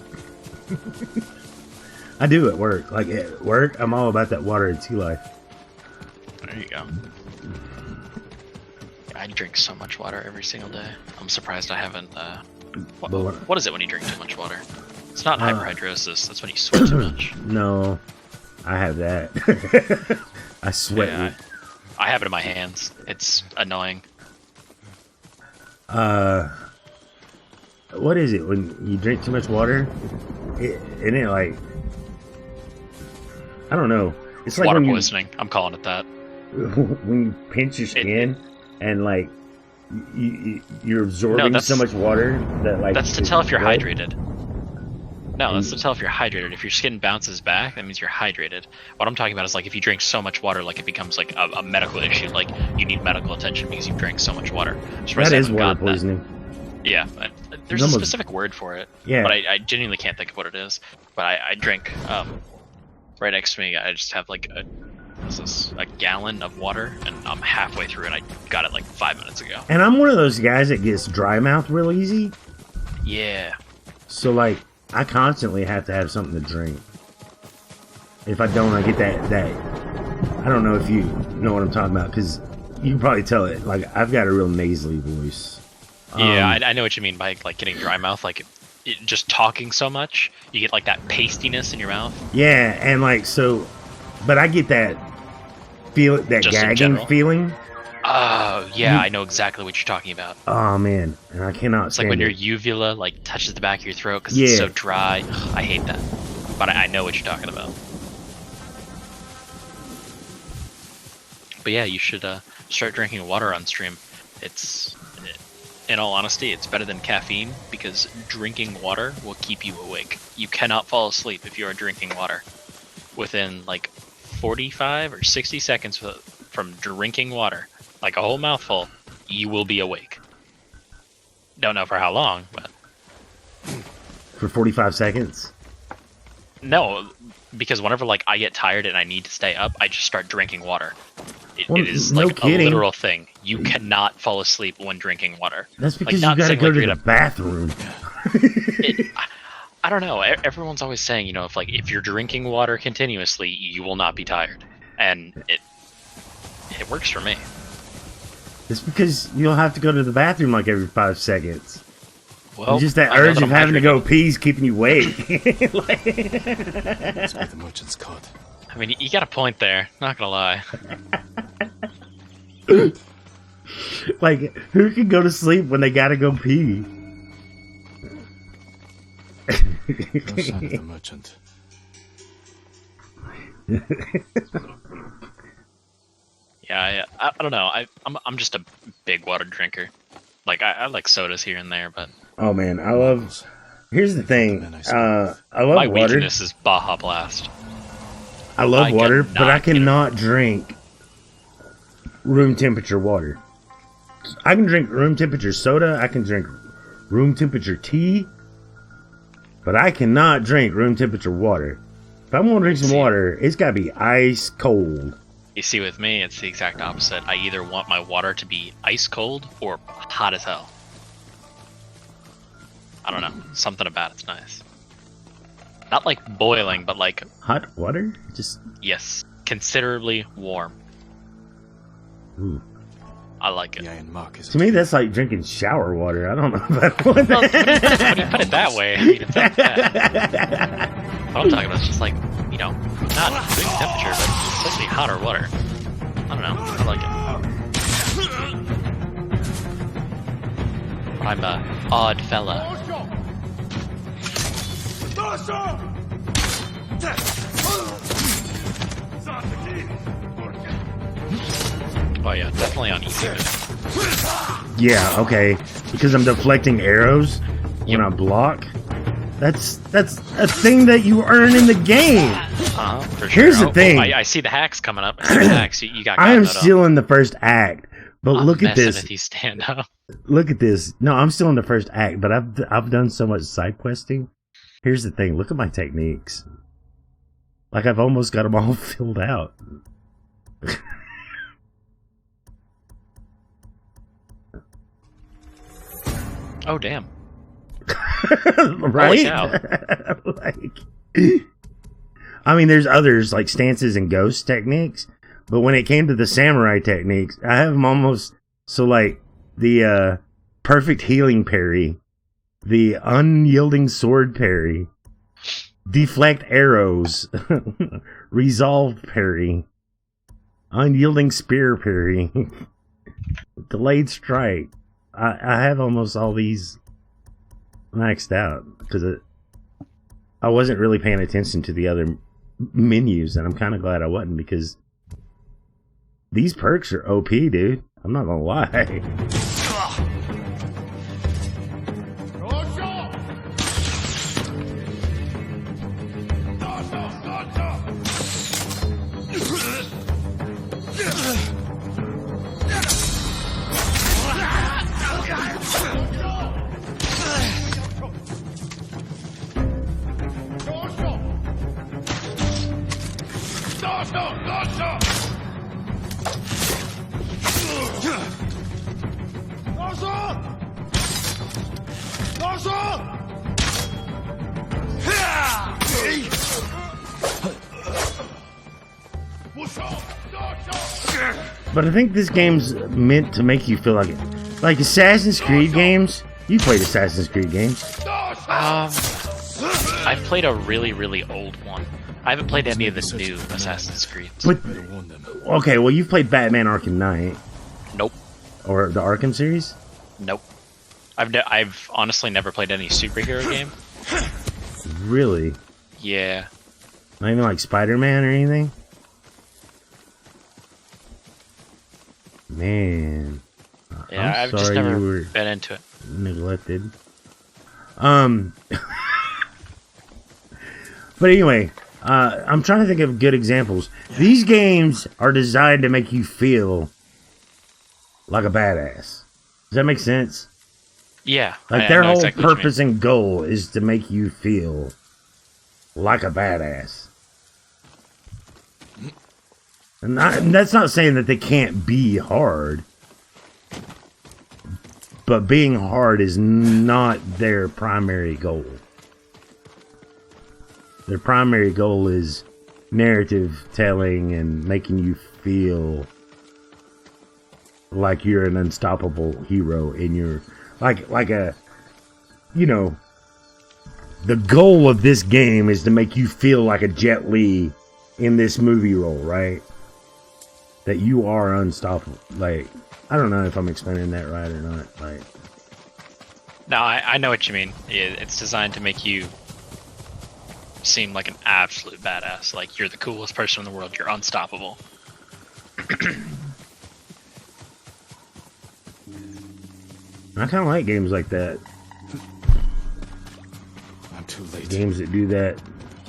I do at work. Like at work, I'm all about that water and tea life. There you go. I drink so much water every single day. I'm surprised I haven't. What is it when you drink too much water? It's not hyperhidrosis. That's when you sweat too much. No, I have that. I sweat. Yeah, I have it in my hands. It's annoying. What is it when you drink too much water? Isn't it like, I don't know. It's like Water when poisoning. I'm calling it that. when you pinch your skin and like you're absorbing so much water that like. That's to tell if you're wet. hydrated. No, that's to tell if you're hydrated. If your skin bounces back, that means you're hydrated. What I'm talking about is like if you drink so much water, like it becomes like a medical issue. Like you need medical attention because you drank so much water. That is water poisoning. Yeah, there's a specific word for it. Yeah. But I genuinely can't think of what it is. But I drink, right next to me, I just have like a gallon of water, and I'm halfway through, and I got it like 5 minutes ago. And I'm one of those guys that gets dry mouth real easy. Yeah. So like, I constantly have to have something to drink. If I don't, I get that. I don't know if you know what I'm talking about, because you can probably tell it. Like, I've got a real nasally voice. Yeah, I know what you mean by like getting dry mouth. Like, just talking so much, you get like that pastiness in your mouth. Yeah, and like so, but I get that Just in gagging general? feeling. Oh, yeah, I know exactly what you're talking about. Oh man, and I cannot It's like stand when your it. uvula like touches the back of your throat because Yeah. it's so dry. Ugh, I hate that, but I know what you're talking about. But yeah, you should start drinking water on stream. It's, in all honesty, it's better than caffeine because drinking water will keep you awake. You cannot fall asleep if you are drinking water. Within like 45 or 60 seconds from drinking water, like a whole mouthful, you will be awake. Don't know for how long, but For 45 seconds. no, because whenever like I get tired and I need to stay up, I just start drinking water. Well, It is no like kidding. a literal thing. You cannot fall asleep when drinking water. That's Like, because not you got to saying, go like, to you're the bathroom. I don't know. Everyone's always saying, you know, if you're drinking water continuously, you will not be tired, and it works for me. It's because you'll have to go to the bathroom like every 5 seconds. Well, Just that I know urge that of I'm having to hydrated. go pee is keeping you awake. That's why the merchant's caught. I mean, you got a point there. Not gonna lie. Like, who can go to sleep when they gotta go pee? No sign of the merchant. Yeah, I don't know. I'm just a big water drinker. Like I like sodas here and there, but Oh man, I love. Here's the thing. I love my water. weakness is Baja Blast. I love I water, but I cannot get it. cannot drink room temperature water. I can drink room temperature soda. I can drink room temperature tea, but I cannot drink room temperature water. If I want to drink some water, it's got to be ice cold. You see, with me, it's the exact opposite. I either want my water to be ice cold or hot as hell. I don't know. Something about it's nice. Not like boiling, but like, Hot water? Just yes, considerably warm. ooh. I like it. The Iron Mark is To me, that's like drinking shower water. I don't know about what Well, when you put it that way, I mean, it's not bad. What I'm talking about is just like, you know, not room temperature, but especially hotter water. I don't know. I like it. I'm a odd fella. Oh yeah, definitely on easy mode. Yeah, okay. Because I'm deflecting arrows when I block. That's a thing that you earn in the game. For sure. Here's the thing. I see the hacks coming up. I see the hacks. You got. I am got that still in the first act, but I'm look at messing this. With these stand up. Look at this. No, I'm still in the first act, but I've done so much side questing. Here's the thing. Look at my techniques. Like I've almost got them all filled out. Oh damn. Right? cow. Like, I mean, there's others like stances and ghost techniques, but when it came to the samurai techniques, I have them almost so like the perfect healing parry, the unyielding sword parry, deflect arrows, resolved parry, unyielding spear parry, delayed strike. I have almost all these maxed out because I wasn't really paying attention to the other menus, and I'm kind of glad I wasn't because these perks are OP, dude. I'm not gonna lie. But I think this game's meant to make you feel like it. Like Assassin's Creed games. You played Assassin's Creed games. I played a really, really old one. I haven't played any of the new Assassin's Creed. But okay, well you've played Batman Arkham Knight. Nope. Or the Arkham series? Nope. I've honestly never played any superhero game. Really? Yeah. Not even like Spider-Man or anything? Man. Yeah, I'm I've just sorry never you were been into it. neglected. But anyway, I'm trying to think of good examples. These games are designed to make you feel like a badass. Does that make sense? Yeah. Like their whole purpose and goal is to make you feel like a badass. And that's not saying that they can't be hard. But being hard is not their primary goal. Their primary goal is narrative telling and making you feel like you're an unstoppable hero in your like a, you know, the goal of this game is to make you feel like a Jet Li in this movie role, right? That you are unstoppable. Like, I don't know if I'm explaining that right or not. Like, no, I know what you mean. It's designed to make you seem like an absolute badass. Like you're the coolest person in the world. You're unstoppable. I kind of like games like that. I'm too late. Games that do that.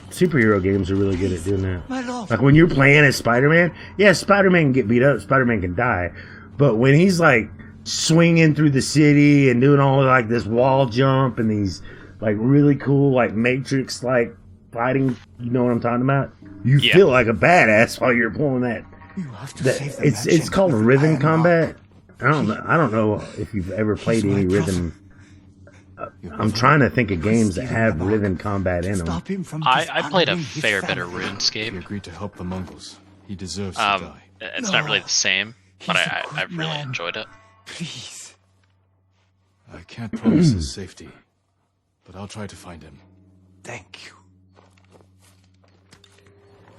Superhero games are really good at doing that. My lord. Like when you're playing as Spider-Man, yeah, Spider-Man can get beat up, Spider-Man can die. But when he's like swinging through the city and doing all like this wall jump and these like really cool like Matrix like fighting, you know what I'm talking about? You feel like a badass while you're pulling that. You have to save the It's mansion called from the rhythm Iron combat. Mark. I don't know if you've ever played He's any my rhythm. I'm trying to think of games that have rhythm combat in them. Stop him from I played a dishonoring his fair bit of family. He RuneScape. agreed to help the Mongols. He deserves to die. It's not really the same, but He's a I good really man. enjoyed it. Please. I can't promise his safety, but I'll try to find him. Thank you.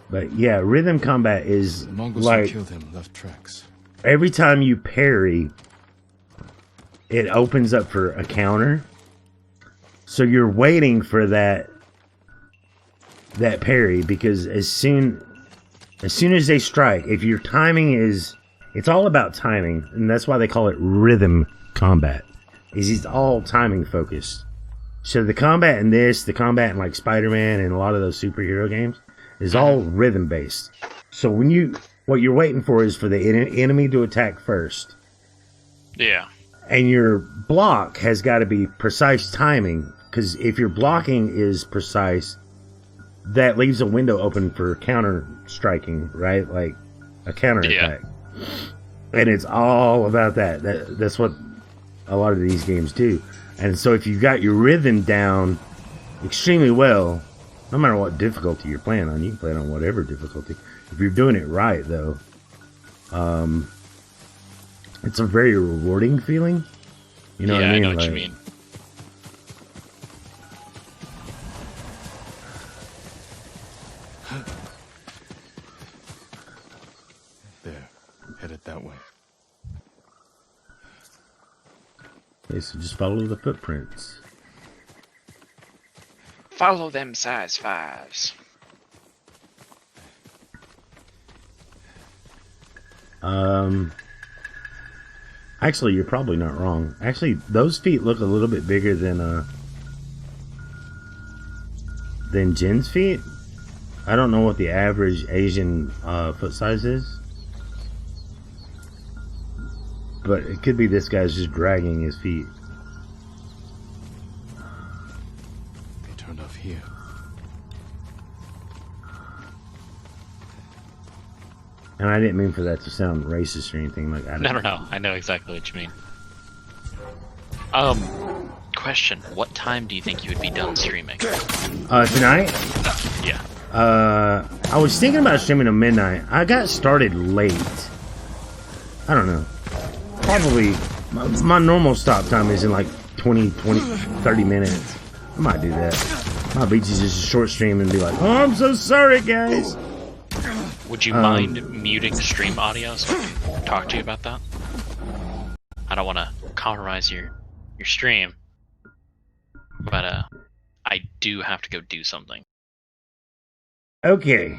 But yeah, rhythm combat is The Mongols who like killed him left tracks. every time you parry, it opens up for a counter. So you're waiting for that parry because as soon as they strike, if your timing is, it's all about timing, and that's why they call it rhythm combat. It's all timing focused. So the combat in this, the combat in like Spider-Man and a lot of those superhero games is all rhythm based. So what you're waiting for is for the enemy to attack first. Yeah. And your block has got to be precise timing, because if your blocking is precise, that leaves a window open for counter striking, right? Like a counter attack. And it's all about that. That's what a lot of these games do. And so if you've got your rhythm down extremely well, no matter what difficulty you're playing on, you can play it on whatever difficulty. If you're doing it right, though, it's a very rewarding feeling. You know what I mean? I know what you mean. There, headed that way. Okay, so just follow the footprints. Follow them size 5s. Actually, you're probably not wrong. Actually, those feet look a little bit bigger than Jin's feet. I don't know what the average Asian foot size is, but it could be this guy's just dragging his feet. They turned off here. And I didn't mean for that to sound racist or anything. Like, No. I know exactly what you mean. Question. What time do you think you would be done streaming? Tonight, Yeah. I was thinking about streaming at midnight. I got started late. I don't know. Probably my normal stop time is in like 20, 30 minutes. I might do that. Might be just a short stream and be like, oh, I'm so sorry, guys. Would you mind muting stream audio so I can talk to you about that? I don't want to compromise your stream, but I do have to go do something. Okay.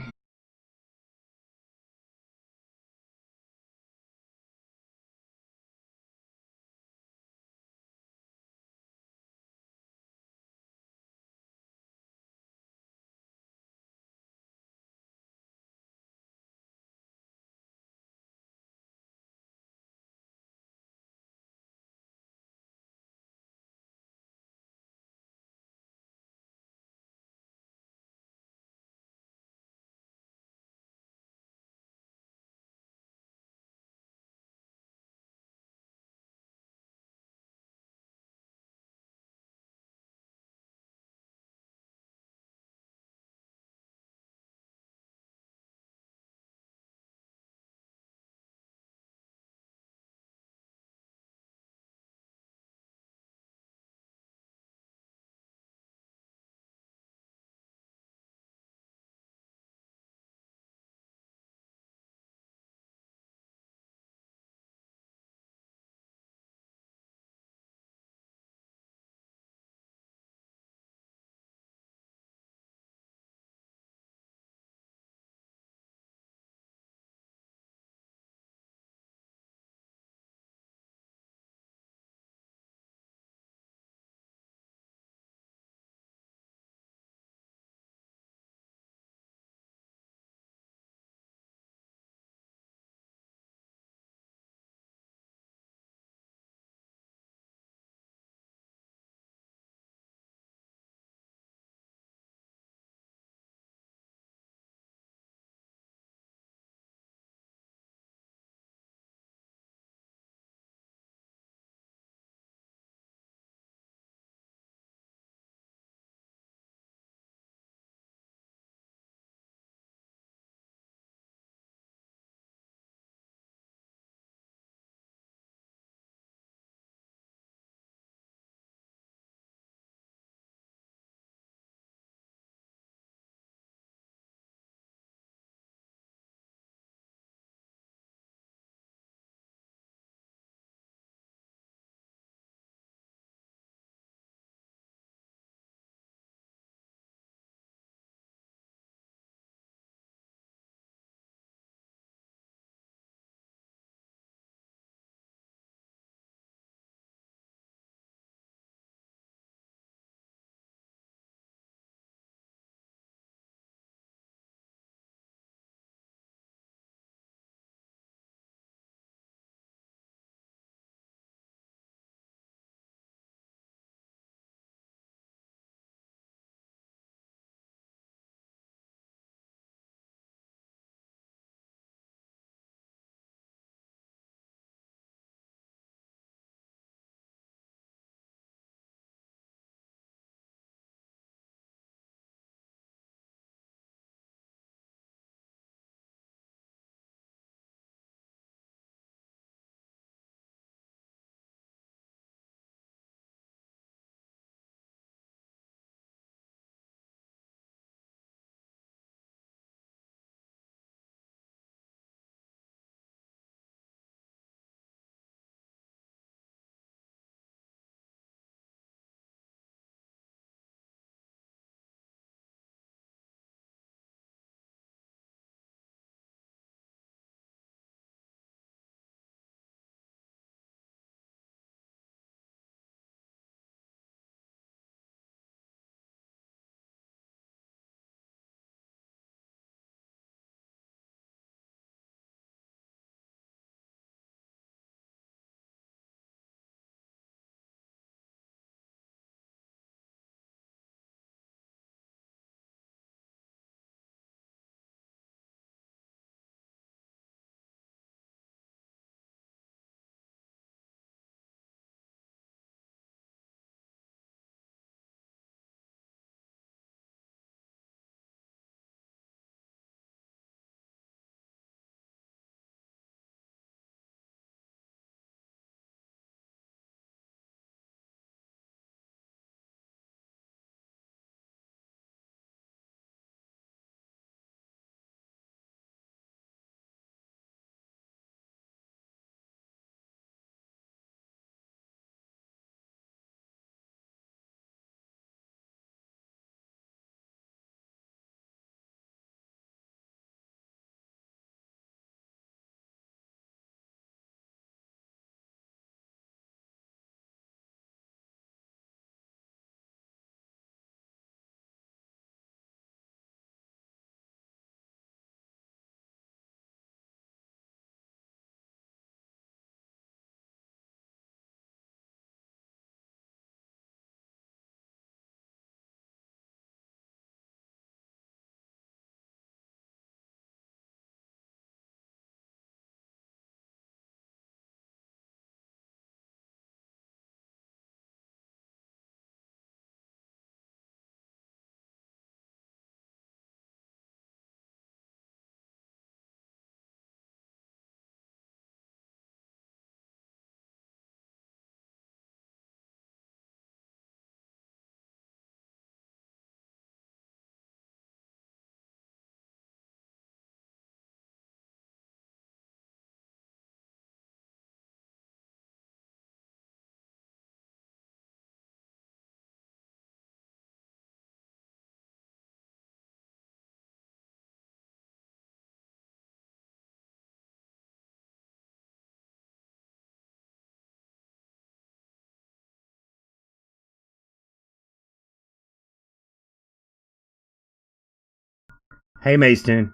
Hey, Mason.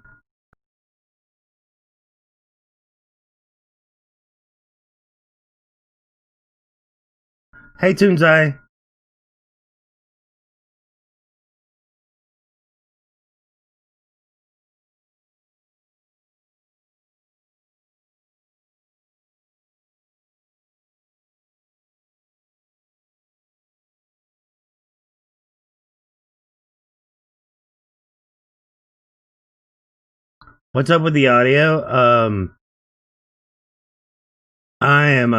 Hey, Toonzai. What's up with the audio? I am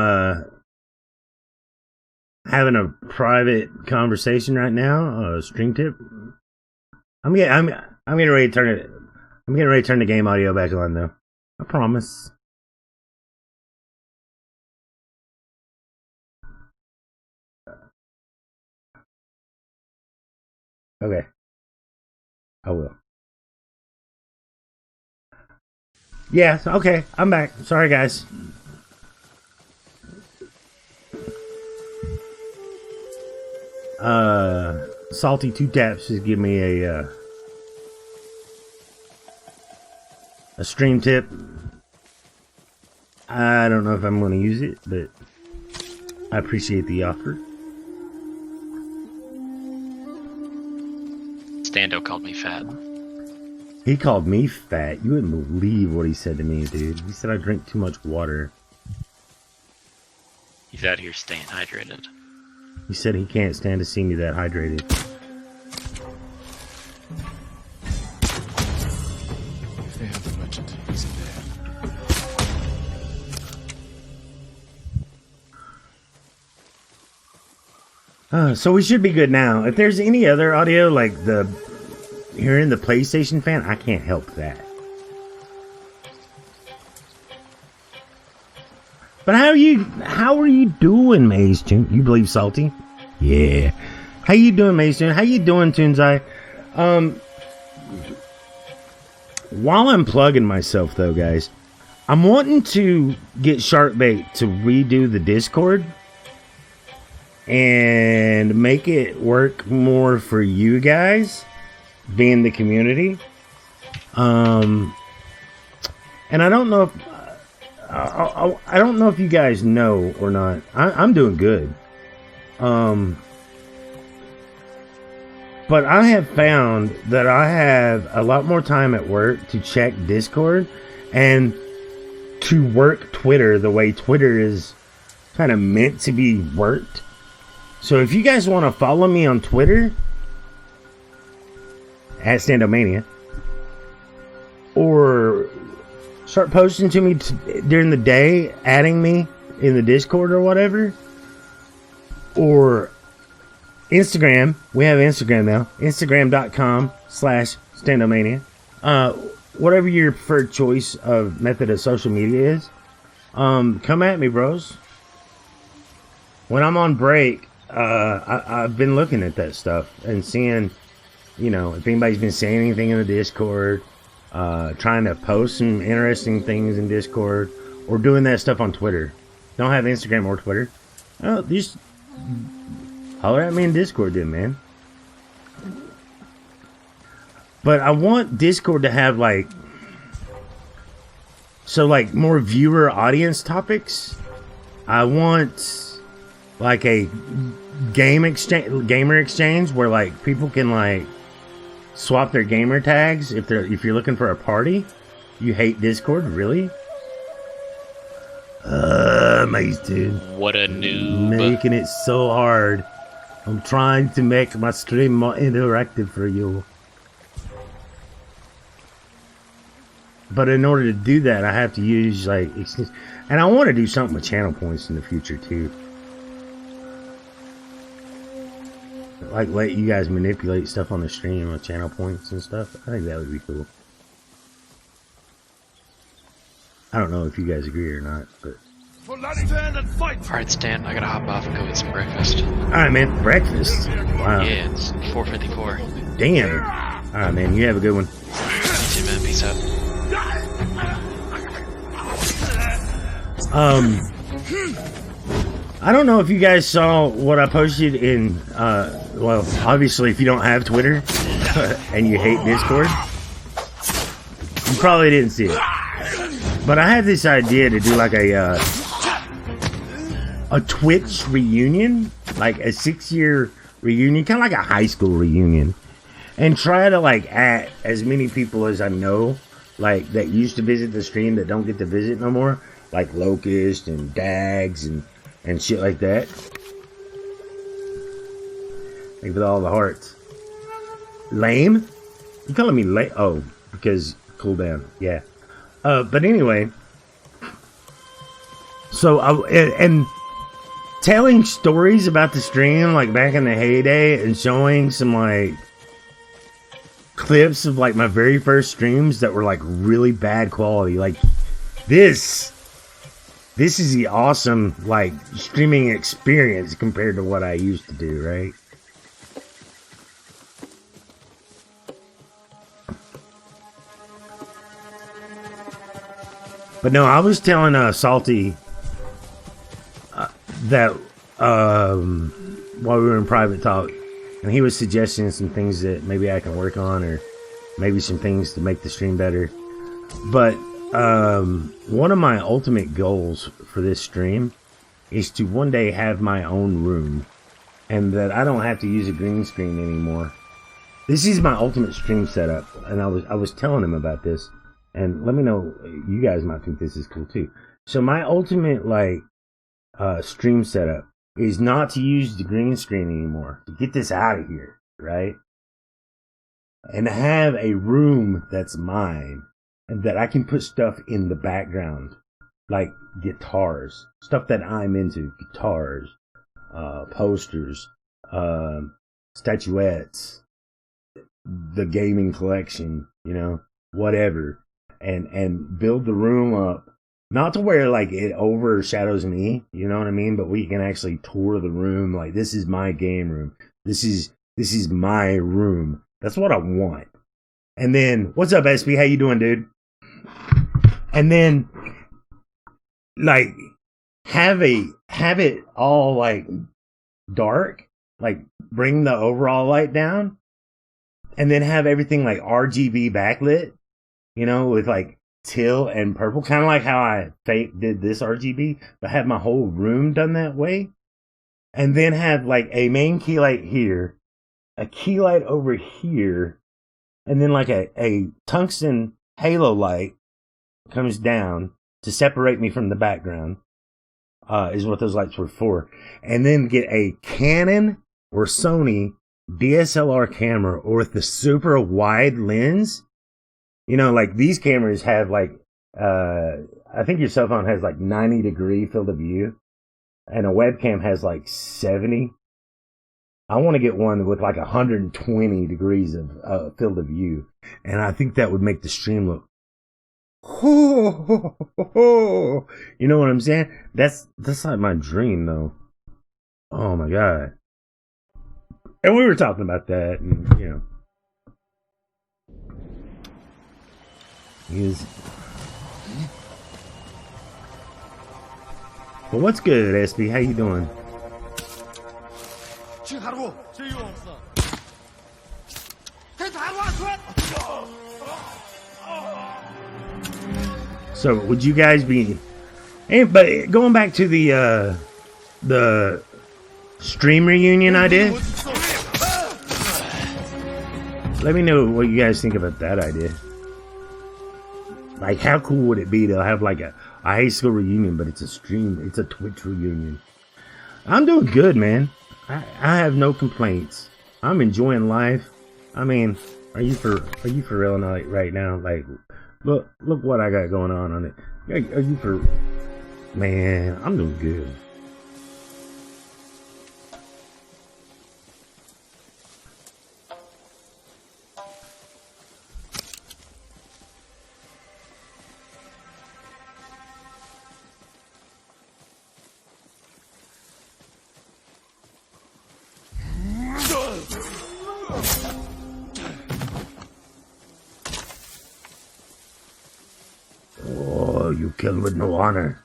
having a private conversation right now. Stream tip. I'm getting ready to turn it. I'm getting ready to turn the game audio back on though. I promise. Okay. I will. Yeah, okay. I'm back. Sorry, guys. Salty Two Taps just give me a stream tip. I don't know if I'm going to use it, but I appreciate the offer. Stando called me fat. He called me fat. You wouldn't believe what he said to me, dude. He said I drink too much water. He's out here staying hydrated. He said he can't stand to see me that hydrated. If they have the merchant, he's in there. So we should be good now. If there's any other audio, like hearing the PlayStation fan, I can't help that. But how are you doing, Maze Tune? You believe Salty? Yeah. How you doing, Maze Tune? How you doing, Toonzai? While I'm plugging myself, though, guys, I'm wanting to get Sharkbait to redo the Discord and make it work more for you guys, being the community. And I don't know if I don't know if you guys know or not. I'm doing good. But I have found that I have a lot more time at work to check Discord and to work Twitter the way Twitter is kind of meant to be worked. So if you guys want to follow me on Twitter at Standomania, or start posting to me during the day, adding me in the Discord or whatever, or Instagram. We have Instagram now. Instagram.com/Standomania. Whatever your preferred choice of method of social media is, come at me, bros. When I'm on break, I've been looking at that stuff and seeing, if anybody's been saying anything in the Discord, trying to post some interesting things in Discord, or doing that stuff on Twitter. Don't have Instagram or Twitter. Oh, just holler at me in Discord then, man. But I want Discord to have more viewer audience topics. I want a gamer exchange where people can swap their gamer tags if you're looking for a party. You hate Discord, really? Maze dude. What a noob. Making it so hard. I'm trying to make my stream more interactive for you. But in order to do that, I have to use and I want to do something with channel points in the future too. Let you guys manipulate stuff on the stream with channel points and stuff. I think that would be cool. I don't know if you guys agree or not, but. Alright, Stan, I gotta hop off and go get some breakfast. Alright, man. Breakfast? Wow. Yeah, it's 4:54. Damn. Alright, man. You have a good one. See you, man. Peace out. I don't know if you guys saw what I posted in, obviously if you don't have Twitter and you hate Discord, You probably didn't see it. But I had this idea to do like a Twitch reunion, like a 6-year reunion, kind of like a high school reunion, and try to like add as many people as I know, like that used to visit the stream that don't get to visit no more, like Locust and Dags and shit like that. Thank you for all the hearts. Lame? You calling me lame? Oh, because cooldown. Yeah. But anyway, so and telling stories about the stream like back in the heyday and showing some like clips of like my very first streams that were like really bad quality. Like this is the awesome like streaming experience compared to what I used to do, right? But no, I was telling Salty that while we were in private talk, and he was suggesting some things that maybe I can work on, or maybe some things to make the stream better. But one of my ultimate goals for this stream is to one day have my own room, and that I don't have to use a green screen anymore. This is my ultimate stream setup, and I was telling him about this. And let me know, you guys might think this is cool too. So my ultimate like stream setup is not to use the green screen anymore. To get this out of here, right? And have a room that's mine, and that I can put stuff in the background, like guitars, stuff that I'm into, guitars, posters, statuettes, the gaming collection, you know, whatever. And build the room up, not to where like it overshadows me, you know what I mean? But we can actually tour the room. Like, this is my game room. This is my room. That's what I want. And then, what's up, SP? How you doing, dude? And then, like, have it all like dark, like bring the overall light down, and then have everything like RGB backlit. You know, with like teal and purple, kind of like how I did this RGB, but have my whole room done that way. And then have like a main key light here, a key light over here, and then like a tungsten halo light comes down to separate me from the background, is what those lights were for. And then get a Canon or Sony DSLR camera, or with the super wide lens. You know, like these cameras have like, I think your cell phone has like 90-degree field of view, and a webcam has like 70. I want to get one with like 120 degrees of field of view, and I think that would make the stream look, you know what I'm saying? That's like my dream, though. Oh my god! And we were talking about that, and you know. Well, what's good, SB? How you doing? So, would you guys be? But going back to the stream reunion I did, let me know what you guys think about that idea. Like, how cool would it be to have like a high school reunion, but it's a stream, it's a Twitch reunion? I'm doing good, man. I have no complaints. I'm enjoying life. I mean, are you for real right now? Like, look what I got going on it. Are you for? Man, I'm doing good. Oh, you killed with no honor.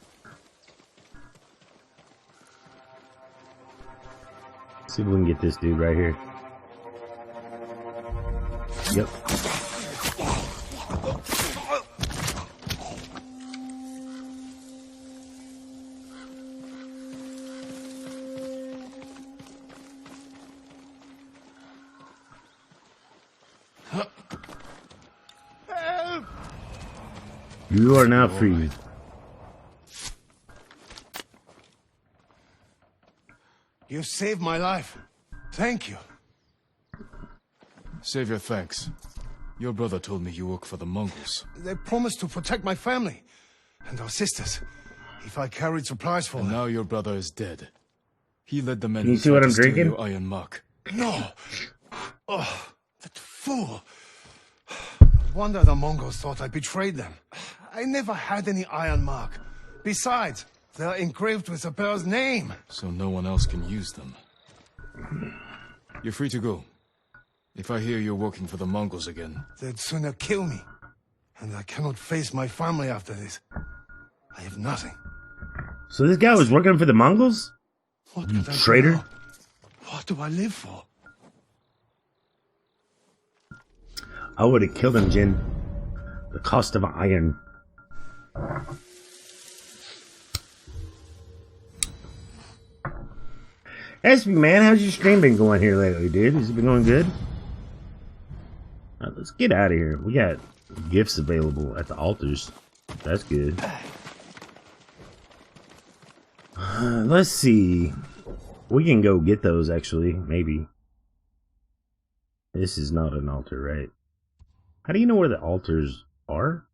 See if we can get this dude right here. Yep. You are now free. You saved my life. Thank you. Save your thanks. Your brother told me you work for the Mongols. They promised to protect my family and our sisters if I carried supplies for And them. now your brother is dead. He led the men Can you who see what tried I'm to steal drinking? your iron mark. No. Oh, that fool. No wonder the Mongols thought I betrayed them. I never had any iron mark. Besides, they're engraved with the bear's name. So no one else can use them. You're free to go. If I hear you're working for the Mongols again, They'd sooner kill me. And I cannot face my family after this. I have nothing. So this guy was working for the Mongols? What could I do Traitor? now? What do I live for? I would have killed him, Jin. The cost of iron. SB, man, how's your stream been going here lately, dude? Has it been going good? Alright, let's get out of here. We got gifts available at the altars. That's good. Let's see. We can go get those, actually. Maybe. This is not an altar, right? How do you know where the altars are?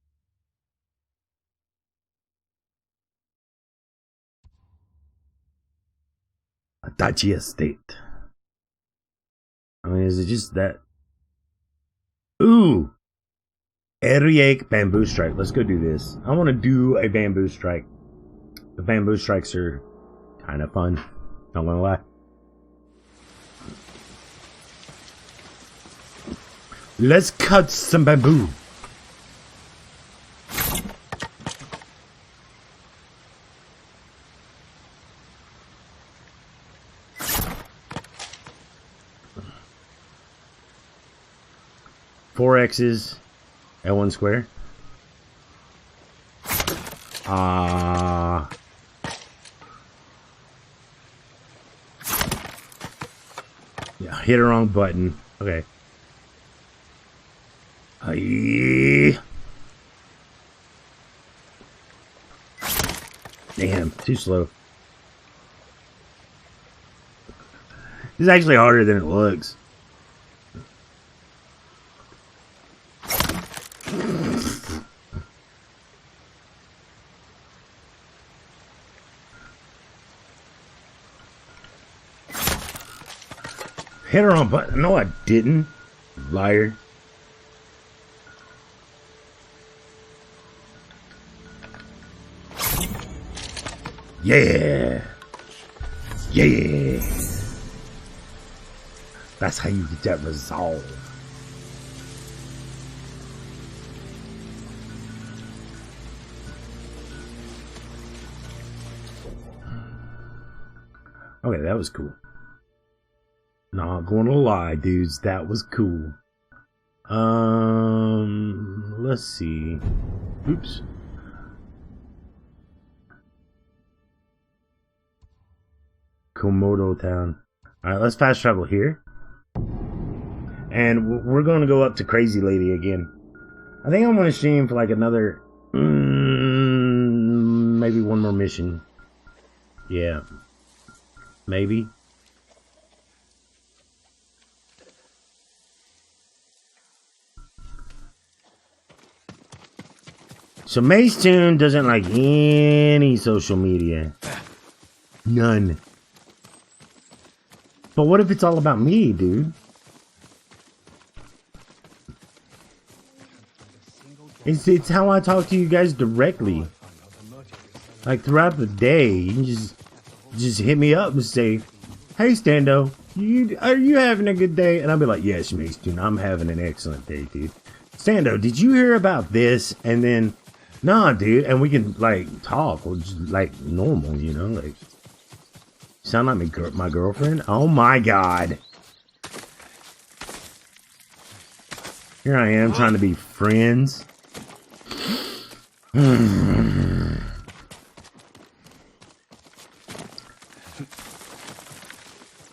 Adachi Estate. I mean, is it just that? Ooh! Eriake Bamboo Strike. Let's go do this. I want to do a Bamboo Strike. The Bamboo Strikes are kind of fun. Not gonna lie. Let's cut some bamboo. Four X's at one square. Yeah, hit the wrong button. Okay. Aye. Damn, too slow. This is actually harder than it looks. Hit her on button. No, I didn't. Liar. Yeah. Yeah. That's how you get that resolve. Okay, that was cool. Not gonna lie, dudes, that was cool. Let's see. Oops. Komodo Town. Alright, let's fast travel here. And we're gonna go up to Crazy Lady again. I think I'm gonna stream for like another... maybe one more mission. Yeah. Maybe. So Macetoon doesn't like any social media. None. But what if it's all about me, dude? It's how I talk to you guys directly. Like throughout the day, you can just hit me up and say, "Hey Stando, are you having a good day?" And I'll be like, "Yes, Macetoon, I'm having an excellent day, dude." Stando, did you hear about this? And then, nah, dude, and we can like talk, or just like normal, you know, like sound like my girlfriend. Oh my god! Here I am trying to be friends.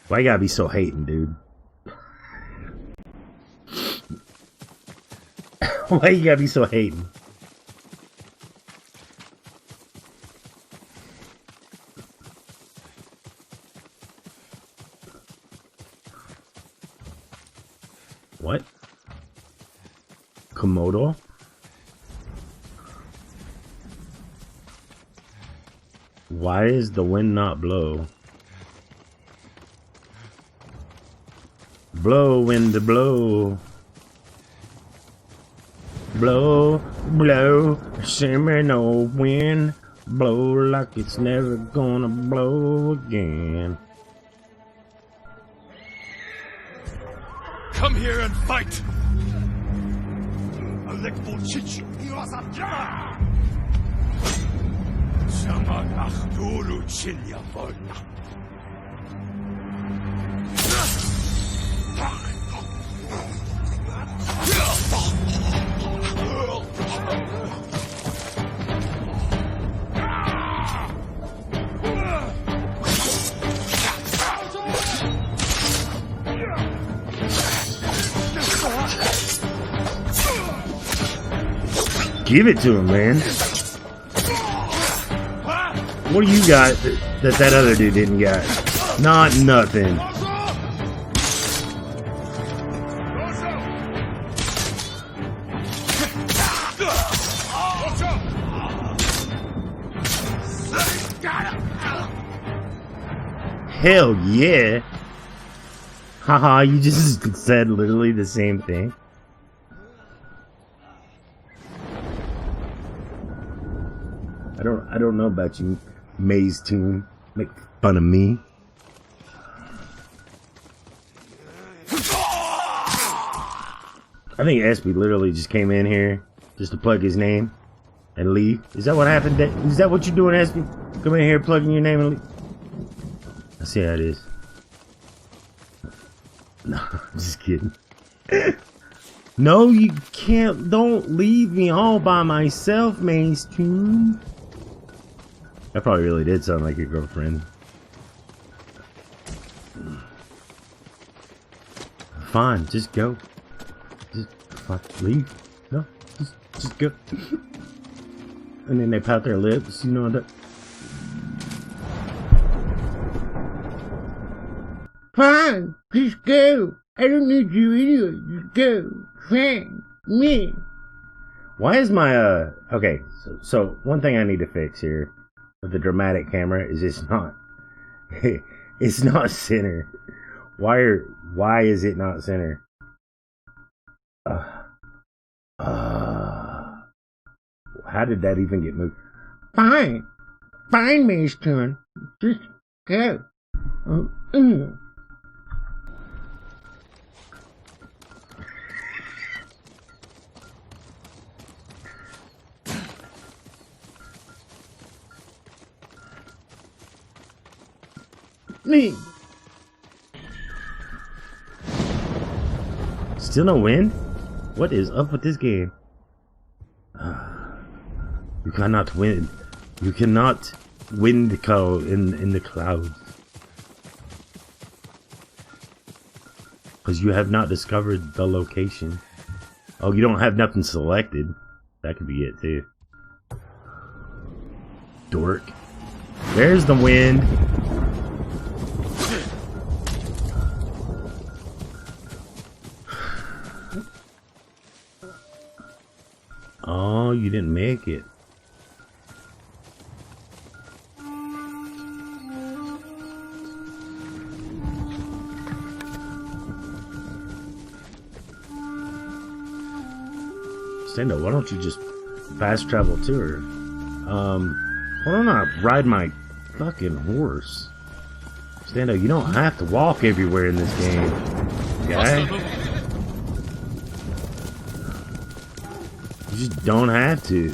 Why you gotta be so hating, dude? Why you gotta be so hating? What? Komodo? Why is the wind not blow? Blow, wind, blow. Blow, blow, shimmer no wind. Blow like it's never gonna blow again. Come here and fight! Give it to him, man. What do you got that other dude didn't got? Not nothing. Hell yeah. Haha, you just said literally the same thing. I don't know about you, Maze Tune. Make fun of me. I think Espy literally just came in here just to plug his name and leave. Is that what happened? Is that what you're doing, Espy? Come in here, plugging your name and leave? I see how it is. No, I'm just kidding. No, you can't. Don't leave me all by myself, Maze Tune. That probably really did sound like your girlfriend. Fine, just go. Just leave. No, just go. And then they pout their lips, you know that. Fine, just go. I don't need you anyway. Just go. Fine, me. Why is my okay? So one thing I need to fix here with the dramatic camera is it's not center. Why is it not center? How did that even get moved? Fine, Maze Tune. Just go. Me. Still no wind? What is up with this game? You cannot win. You cannot wind call in the clouds. Because you have not discovered the location. Oh, you don't have nothing selected. That could be it too. Dork. There's the wind. Oh, you didn't make it. Stando, why don't you just fast travel to her? Why don't I ride my fucking horse? Stando, you don't have to walk everywhere in this game, guy. You just don't have to.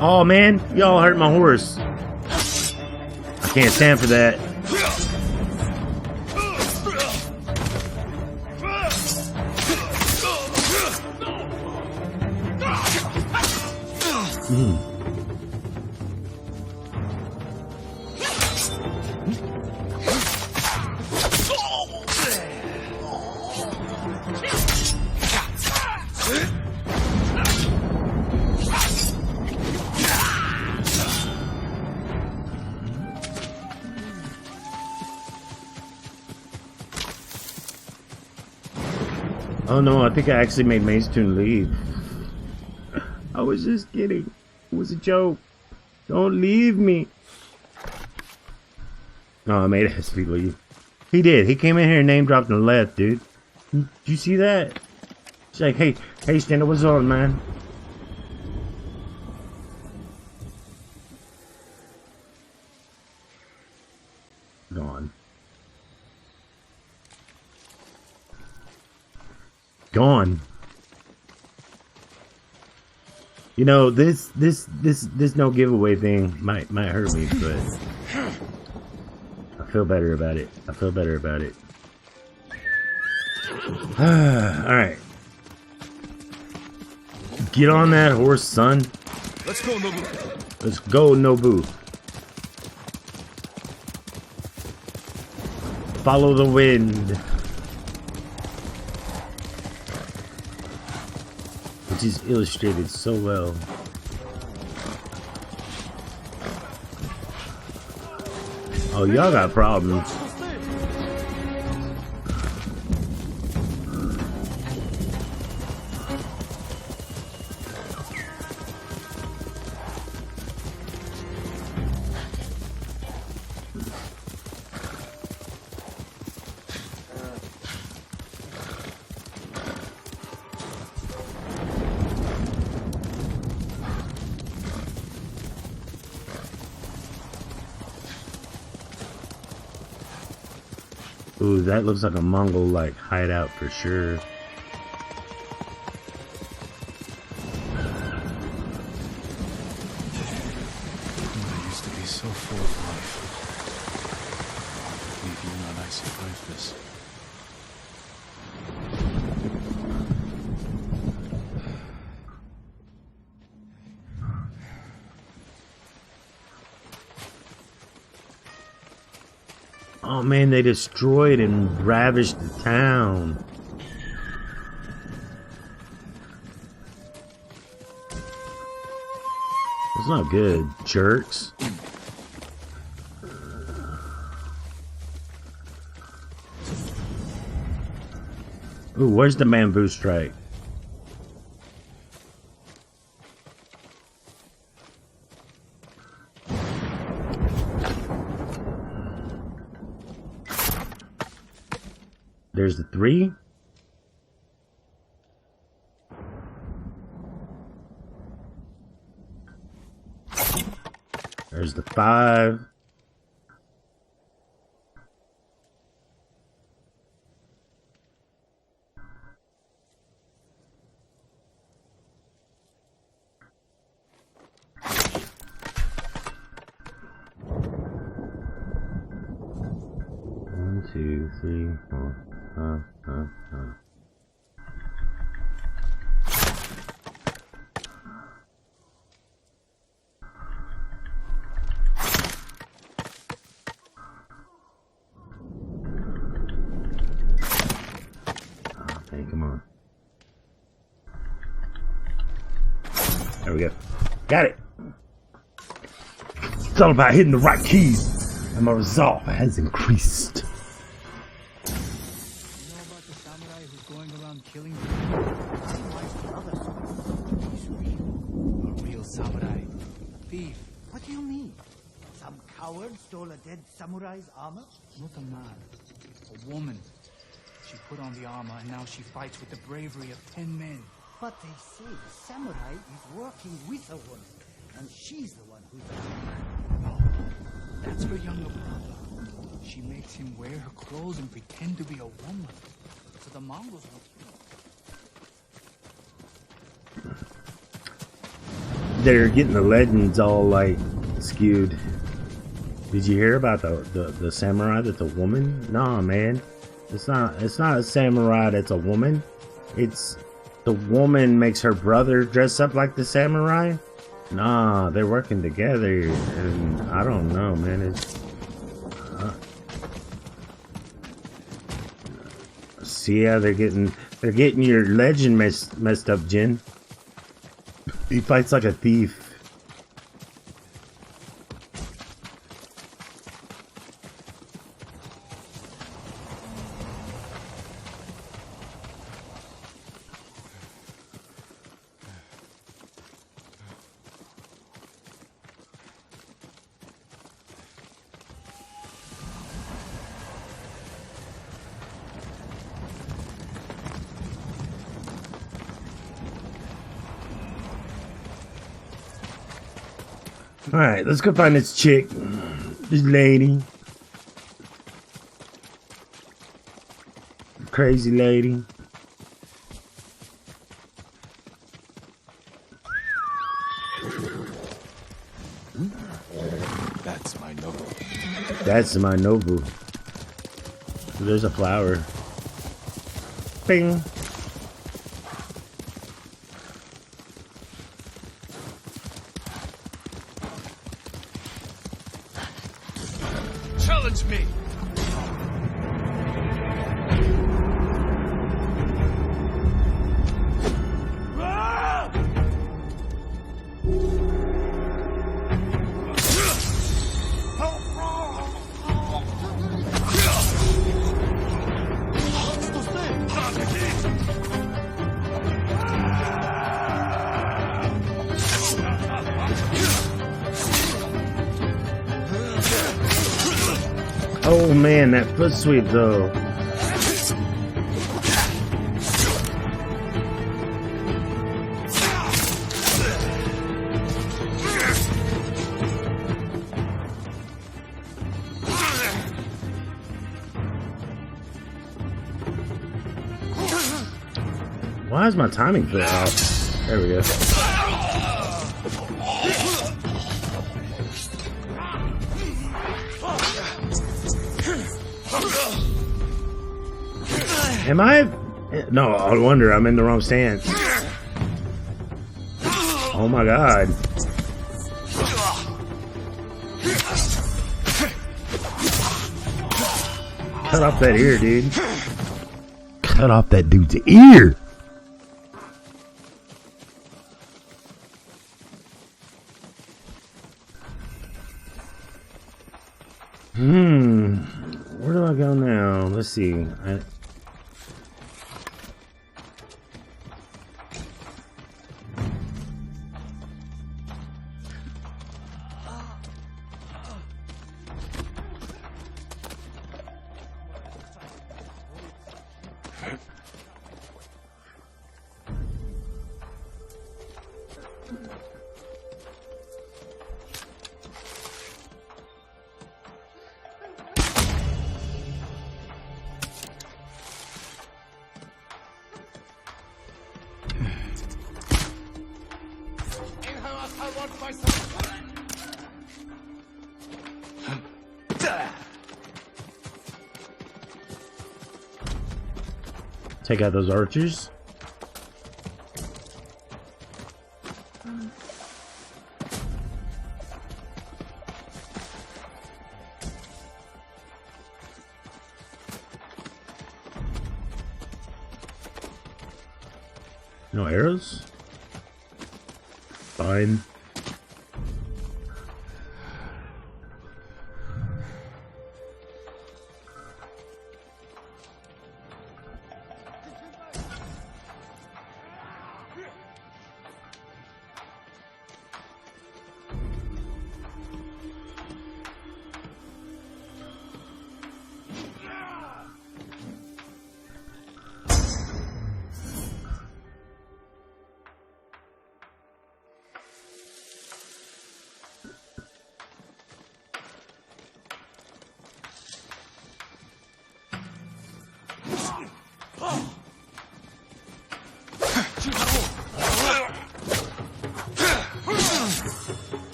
Oh man, y'all hurt my horse. I can't stand for that. Oh no, I think I actually made Mace Toon leave. I was just kidding. It was a joke. Don't leave me. No, I made SP leave. He did. He came in here and name dropped and left, dude. Did you see that? She's like, hey, Stando, what's on, man? Gone. Gone. You know, this no giveaway thing might hurt me, but I feel better about it. I feel better about it. Alright. Get on that horse, son. Let's go, Nobu. Let's go, Nobu. Follow the wind. Which is illustrated so well. Oh, y'all got problems. Ooh, that looks like a Mongol like hideout for sure. I used to be so full of life. With you and I survived this. Oh man, they destroyed and ravaged the town. That's not good, jerks. Ooh, where's the bamboo strike? There's the 3. There's the 5. One, 2, 3, 4. Okay, come on. There we go. Got it. It's all about hitting the right keys, and my resolve has increased. Going around killing people. He's real. A real samurai. Thief. What do you mean? Some coward stole a dead samurai's armor? Not a man. A woman. She put on the armor and now she fights with the bravery of 10 men. But they say the samurai is working with a woman, and she's the one who's... No. That's her younger brother. She makes him wear her clothes and pretend to be a woman. So the Mongols will... They're getting the legends all like skewed. Did you hear about the samurai that's a woman? Nah, man. It's not a samurai that's a woman. It's the woman makes her brother dress up like the samurai. Nah, they're working together, and I don't know, man. It's see how they're getting your legend messed up, Jin. He fights like a thief. Alright, let's go find this chick. This lady. Crazy lady. That's my novel. That's my Nobu. There's a flower. Bing. Challenge me. Oh man, that foot sweep though. Why is my timing foot off? There we go. Am I? No, I wonder. I'm in the wrong stance. Oh my god. Cut off that ear, dude. Cut off that dude's ear. Where do I go now? Let's see. Take out those archers. No arrows? Fine.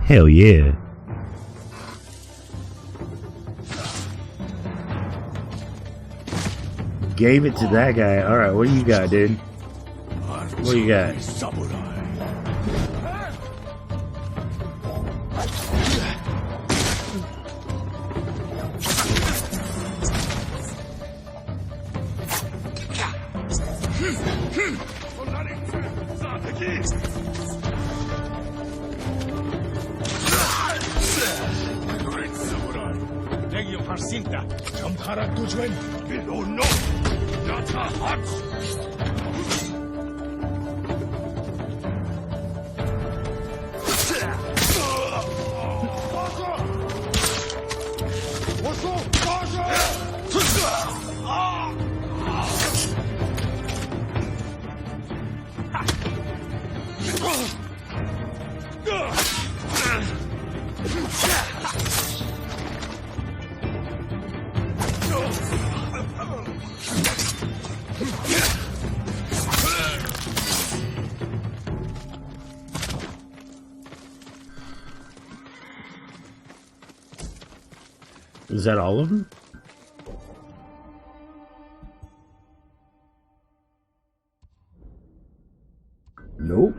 Hell yeah. Gave it to that guy. Alright, what do you got, dude? What do you got? Is that all of them? Nope.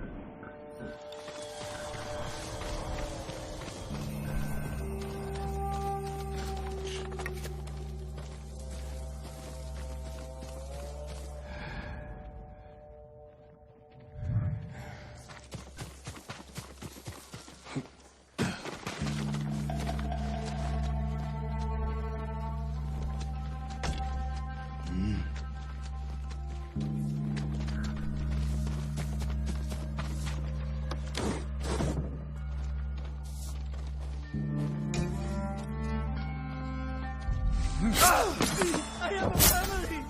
I have a family!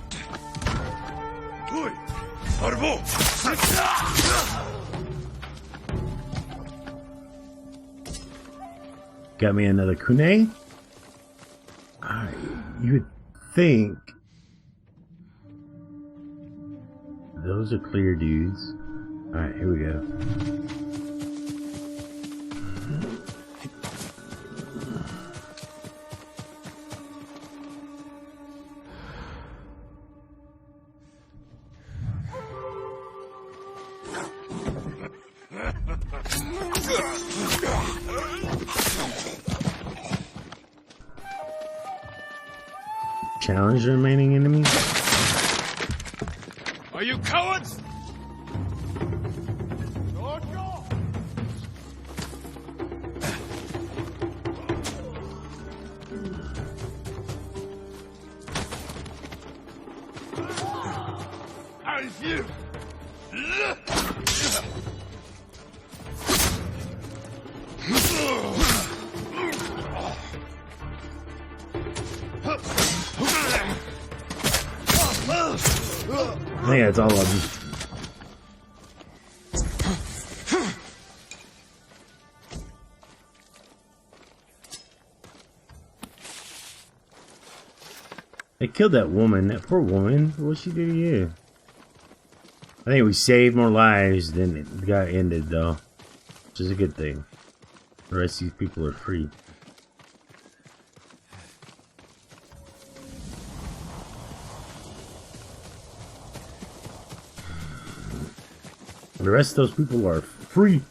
Got me another kunai. You would think those are clear dudes. Alright, here we go. Challenge the remaining enemies. Are you cowards? I refuse. I think that's all of them. They killed that woman, that poor woman. What'd she do to you? I think we saved more lives than it got ended, though. Which is a good thing. The rest of these people are free. The rest of those people are free.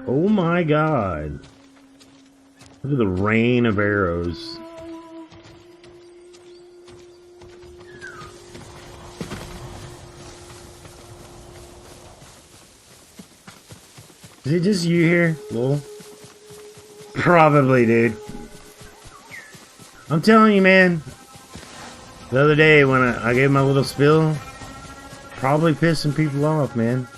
Oh my god. Look at the rain of arrows. Is it just you here, lol? Probably, dude. I'm telling you, man. The other day when I gave my little spill, probably pissed some people off, man.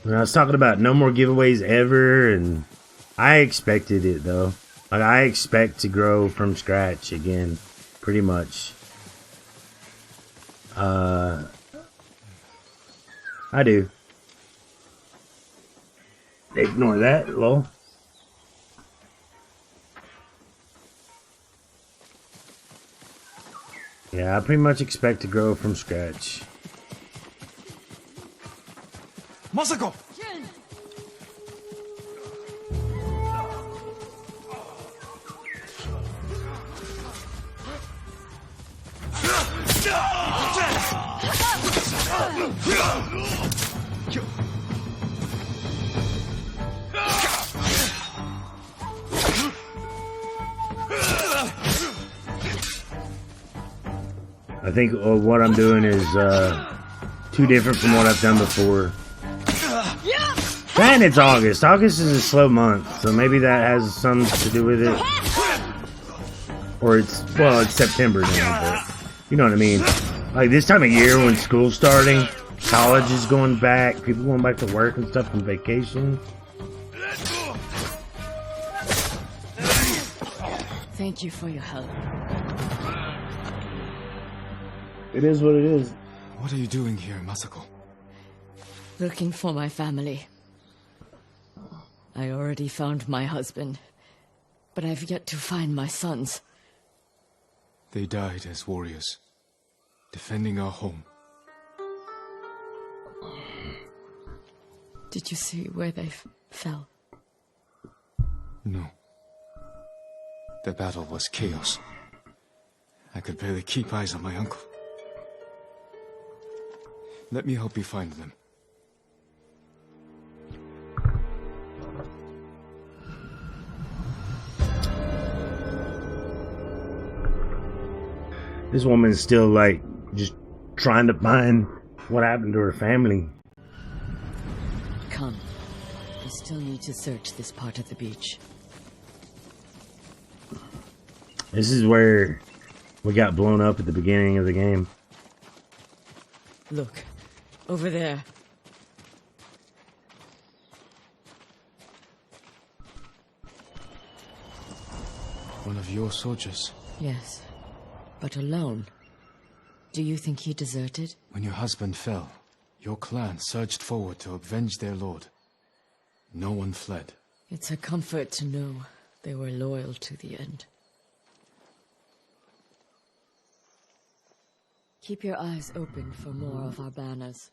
And I was talking about no more giveaways ever, and I expected it, though. Like, I expect to grow from scratch again. Pretty much. I do. Ignore that, lol. Yeah, I pretty much expect to grow from scratch. Masako! I think what I'm doing is too different from what I've done before. And it's August. August is a slow month, so maybe that has something to do with it. Or it's September now, but you know what I mean. Like this time of year when school's starting, college is going back, people going back to work and stuff on vacation. Thank you for your help. It is what it is. What are you doing here, Masako? Looking for my family. I already found my husband, but I've yet to find my sons. They died as warriors, defending our home. Did you see where they fell? No. The battle was chaos. I could barely keep eyes on my uncle. Let me help you find them. This woman's still like just trying to find what happened to her family. Come. We still need to search this part of the beach. This is where we got blown up at the beginning of the game. Look. Over there. One of your soldiers. Yes. But alone. Do you think he deserted? When your husband fell, your clan surged forward to avenge their lord. No one fled. It's a comfort to know they were loyal to the end. Keep your eyes open for more of our banners.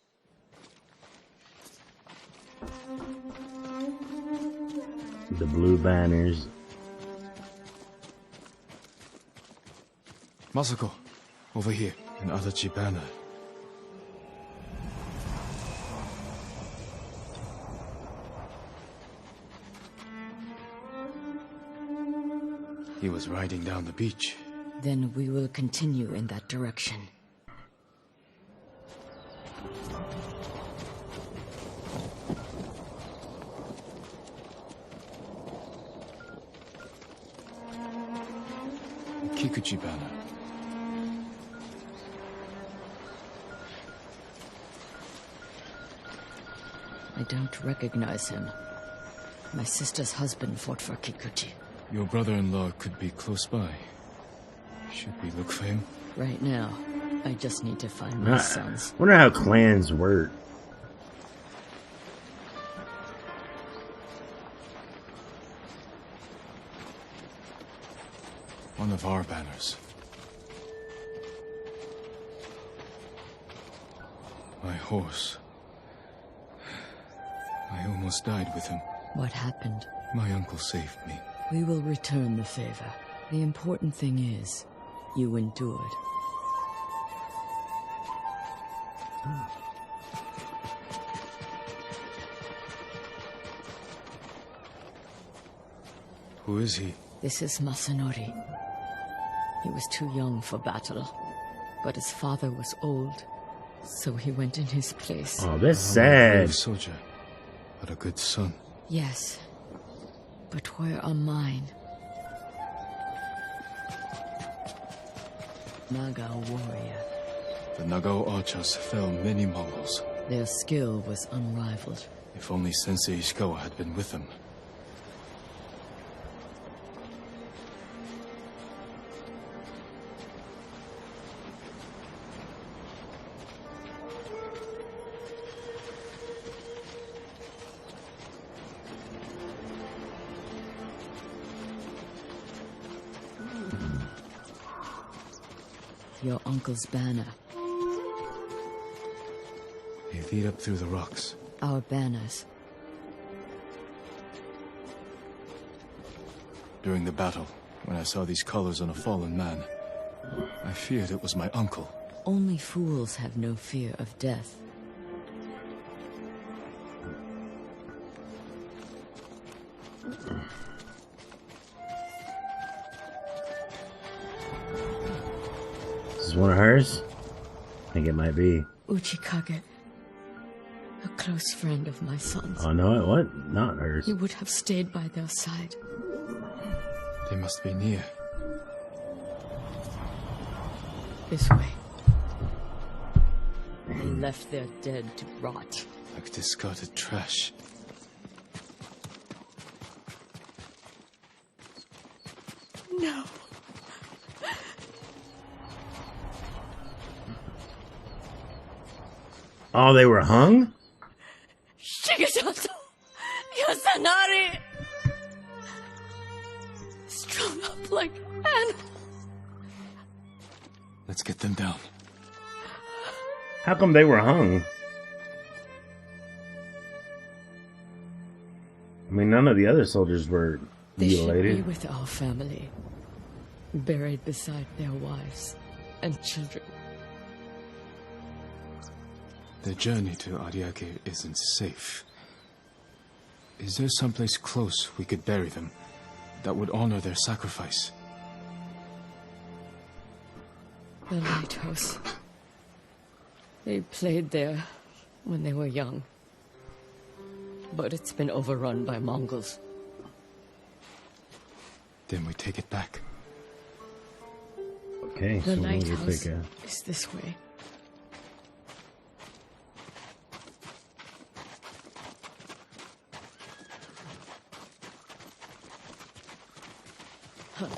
The blue banners. Masako, over here, an Adachi banner. He was riding down the beach. Then we will continue in that direction. Kikuchi banner. I don't recognize him. My sister's husband fought for Kikuchi. Your brother-in-law could be close by. Should we look for him? Right now, I just need to find my sons. Wonder how clans work. One of our banners. My horse. I almost died with him. What happened? My uncle saved me. We will return the favor. The important thing is, you endured. Who is he? This is Masanori. He was too young for battle, but his father was old, so he went in his place. Oh, that's A sad. brave soldier, but a good son. Yes, but where are mine? Nagao warrior. The Nagao archers fell many Mongols. Their skill was unrivaled. If only Sensei Ishikawa had been with them. Your uncle's banner. They lead up through the rocks. Our banners. During the battle, when I saw these colors on a fallen man, I feared it was my uncle. Only fools have no fear of death. This is one of hers? I think it might be. Uchikage. A close friend of my son's. Oh, no, what? Not hers. He would have stayed by their side. They must be near. This way. He left their dead to rot. Like discarded trash. No. Oh, they were hung? Shigesato! Yasanari! Strung up like animals. Let's get them down. How come they were hung? I mean, none of the other soldiers were They should be mutilated. with our family, buried beside their wives and children. Their journey to Ariake isn't safe. Is there someplace close we could bury them that would honor their sacrifice? The lighthouse. They played there when they were young. But it's been overrun by Mongols. Then we take it back. Okay, The so we'll lighthouse take a... is this way. Huh.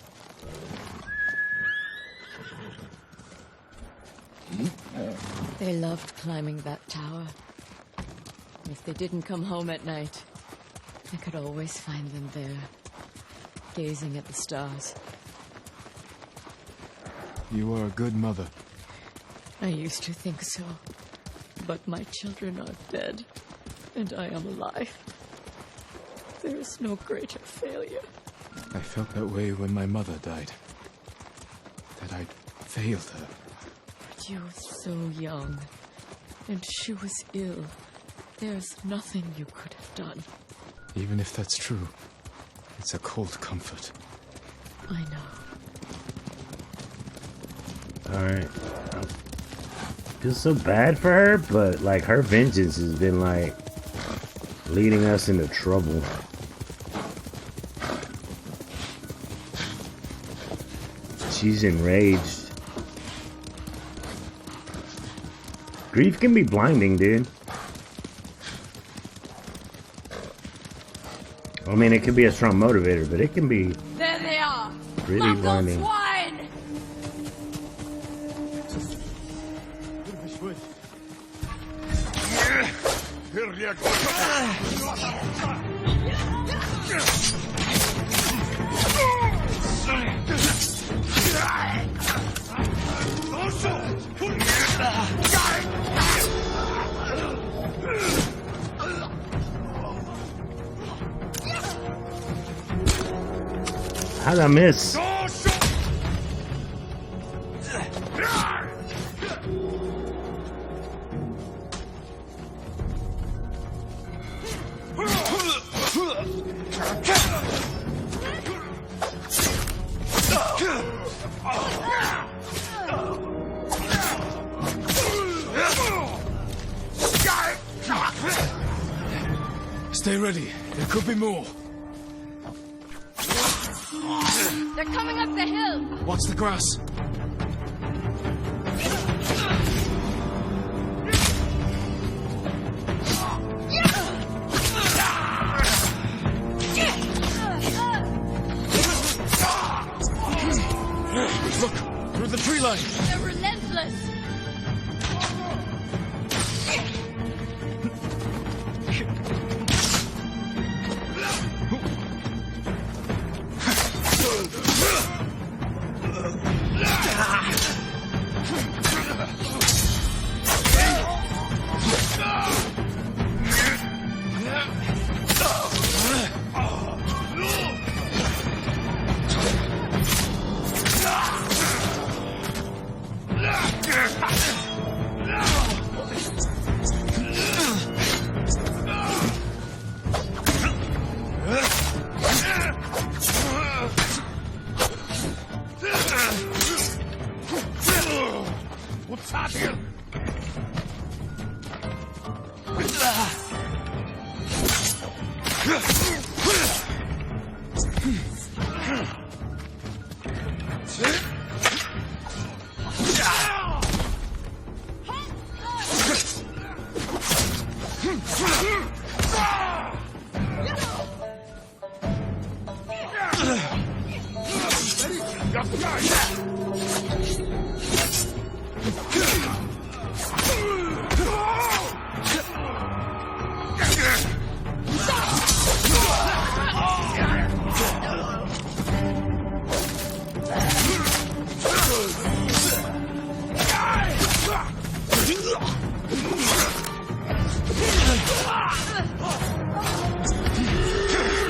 They loved climbing that tower. If they didn't come home at night, I could always find them there, gazing at the stars. You are a good mother. I used to think so, but my children are dead, and I am alive. There is no greater failure. I felt that way when my mother died. That I'd failed her. But you were so young, and she was ill. There's nothing you could have done. Even if that's true, it's a cold comfort. I know. Alright. I feel so bad for her, but like her vengeance has been like leading us into trouble. She's enraged. Grief can be blinding, dude. I mean, it can be a strong motivator, but it can be There they are! really blinding. Swine! How'd I miss? Stay ready. There could be more. They're coming up the hill! Watch the grass. Look! Through the tree line! They're relentless!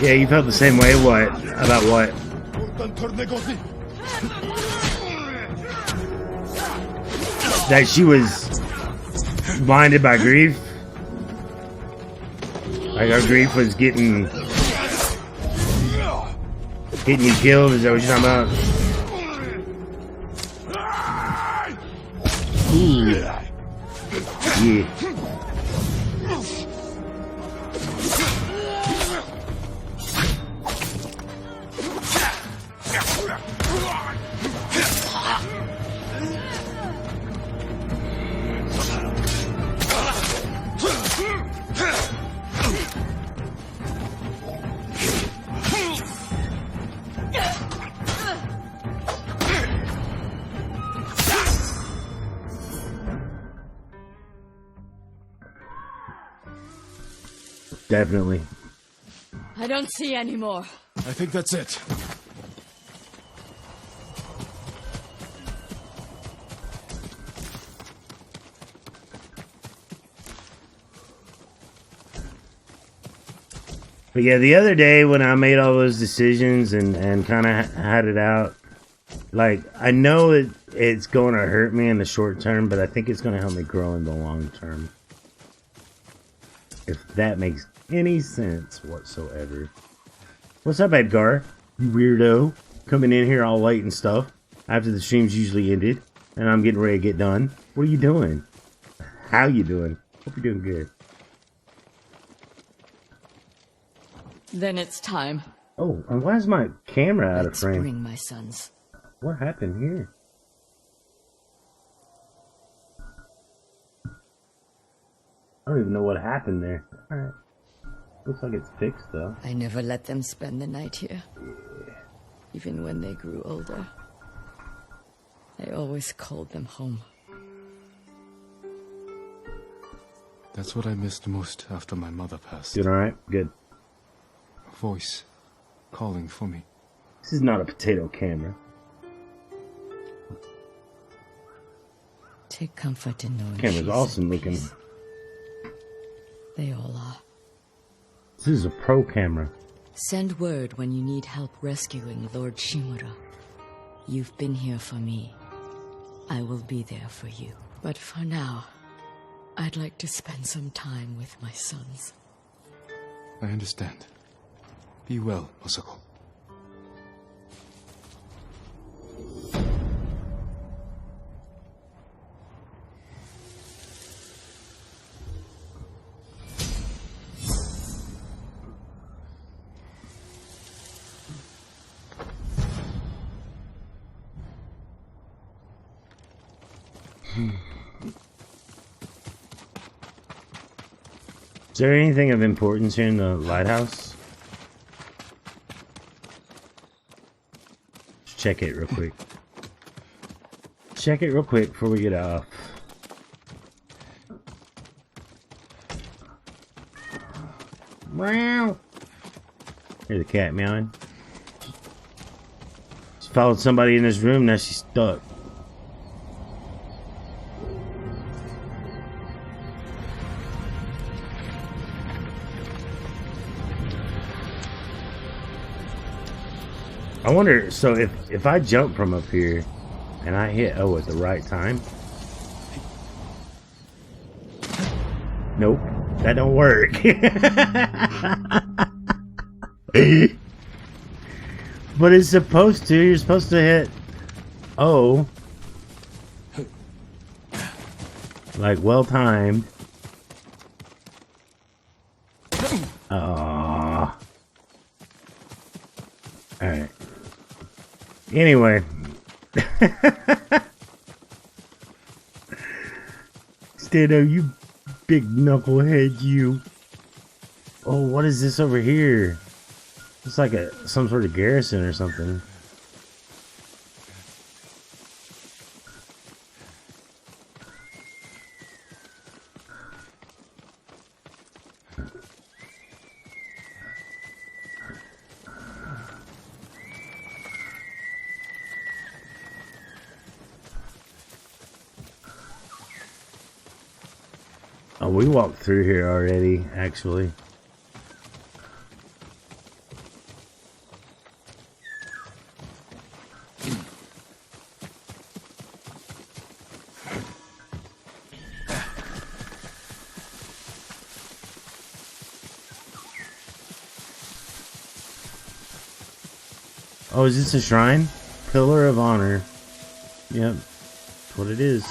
Yeah, you felt the same way. What? About what? That she was blinded by grief? Like her grief was getting you killed? Is that what you're talking about? Ooh. Yeah. Definitely. I don't see any more. I think that's it. But yeah, the other day when I made all those decisions and kind of had it out, like, I know it's going to hurt me in the short term, but I think it's going to help me grow in the long term. If that makes any sense whatsoever. What's up, Edgar? You weirdo. Coming in here all late and stuff. After the stream's usually ended. And I'm getting ready to get done. What are you doing? How you doing? Hope you're doing good. Then it's time. Oh, and why is my camera out of frame? Bring my sons. What happened here? I don't even know what happened there. Alright. Looks like it's fixed, though. I never let them spend the night here. Even when they grew older. I always called them home. That's what I missed most after my mother passed. Doing alright? Good. A voice calling for me. This is not a potato camera. Take comfort in knowing Camera's she's awesome at looking. peace. They all are. This is a pro camera. Send word when you need help rescuing Lord Shimura. You've been here for me. I will be there for you. But for now, I'd like to spend some time with my sons. I understand. Be well, Masako. Is there anything of importance here in the lighthouse? Let's check it real quick. Check it real quick before we get off. Meow. Hear the cat meowing. She followed somebody in this room, now she's stuck. I wonder, so if I jump from up here and I hit O at the right time. Nope, that don't work. But it's supposed to. You're supposed to hit O. Like well timed. Aww. Alright. Anyway. Stando, you big knucklehead, you. Oh, what is this over here? It's like some sort of garrison or something. Oh, we walked through here already, actually. Oh, is this a shrine? Pillar of Honor. Yep. That's what it is.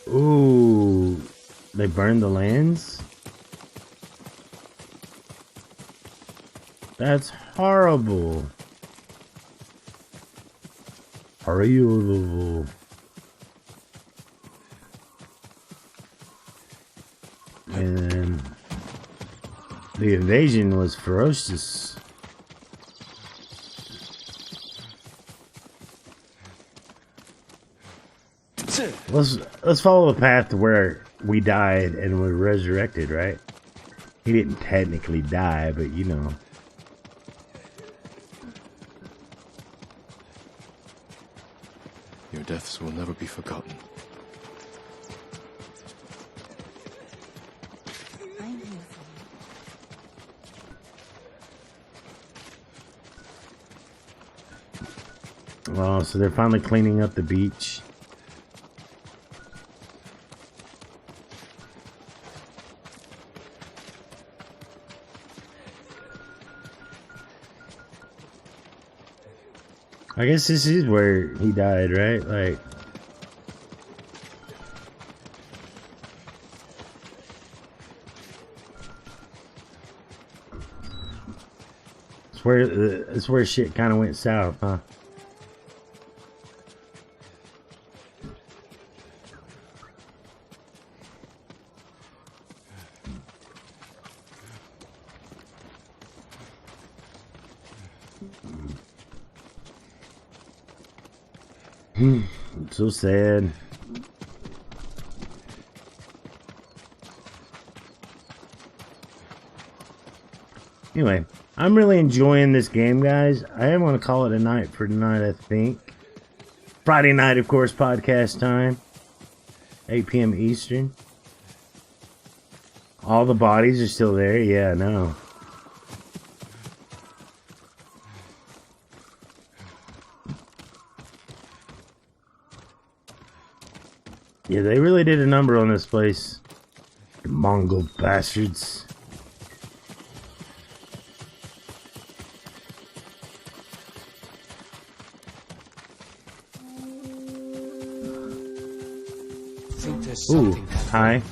Ooh. They burned the lands? That's horrible. Horrible. And the invasion was ferocious. Let's follow the path to where we died and were resurrected, right? He didn't technically die, but you know. Your deaths will never be forgotten. I'm here for you. Oh, so they're finally cleaning up the beach. I guess this is where he died, right? Like, it's where shit kind of went south, huh? So sad. Anyway, I'm really enjoying this game, guys. I am going to call it a night for tonight, I think. Friday night, of course, podcast time. 8 p.m. Eastern. All the bodies are still there? Yeah, I know. Yeah, they really did a number on this place. The Mongol bastards. Ooh, hi.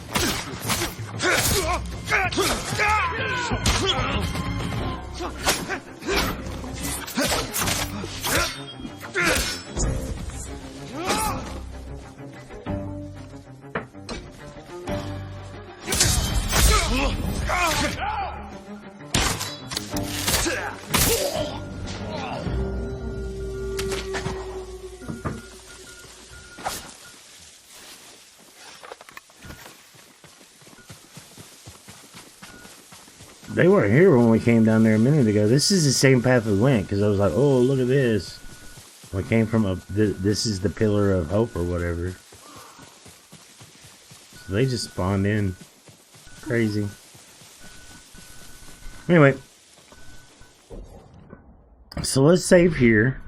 They weren't here when we came down there a minute ago. This is the same path we went, because I was like, oh, look at this. We came from a... This is the Pillar of Hope or whatever. So they just spawned in. Crazy. Anyway. So let's save here.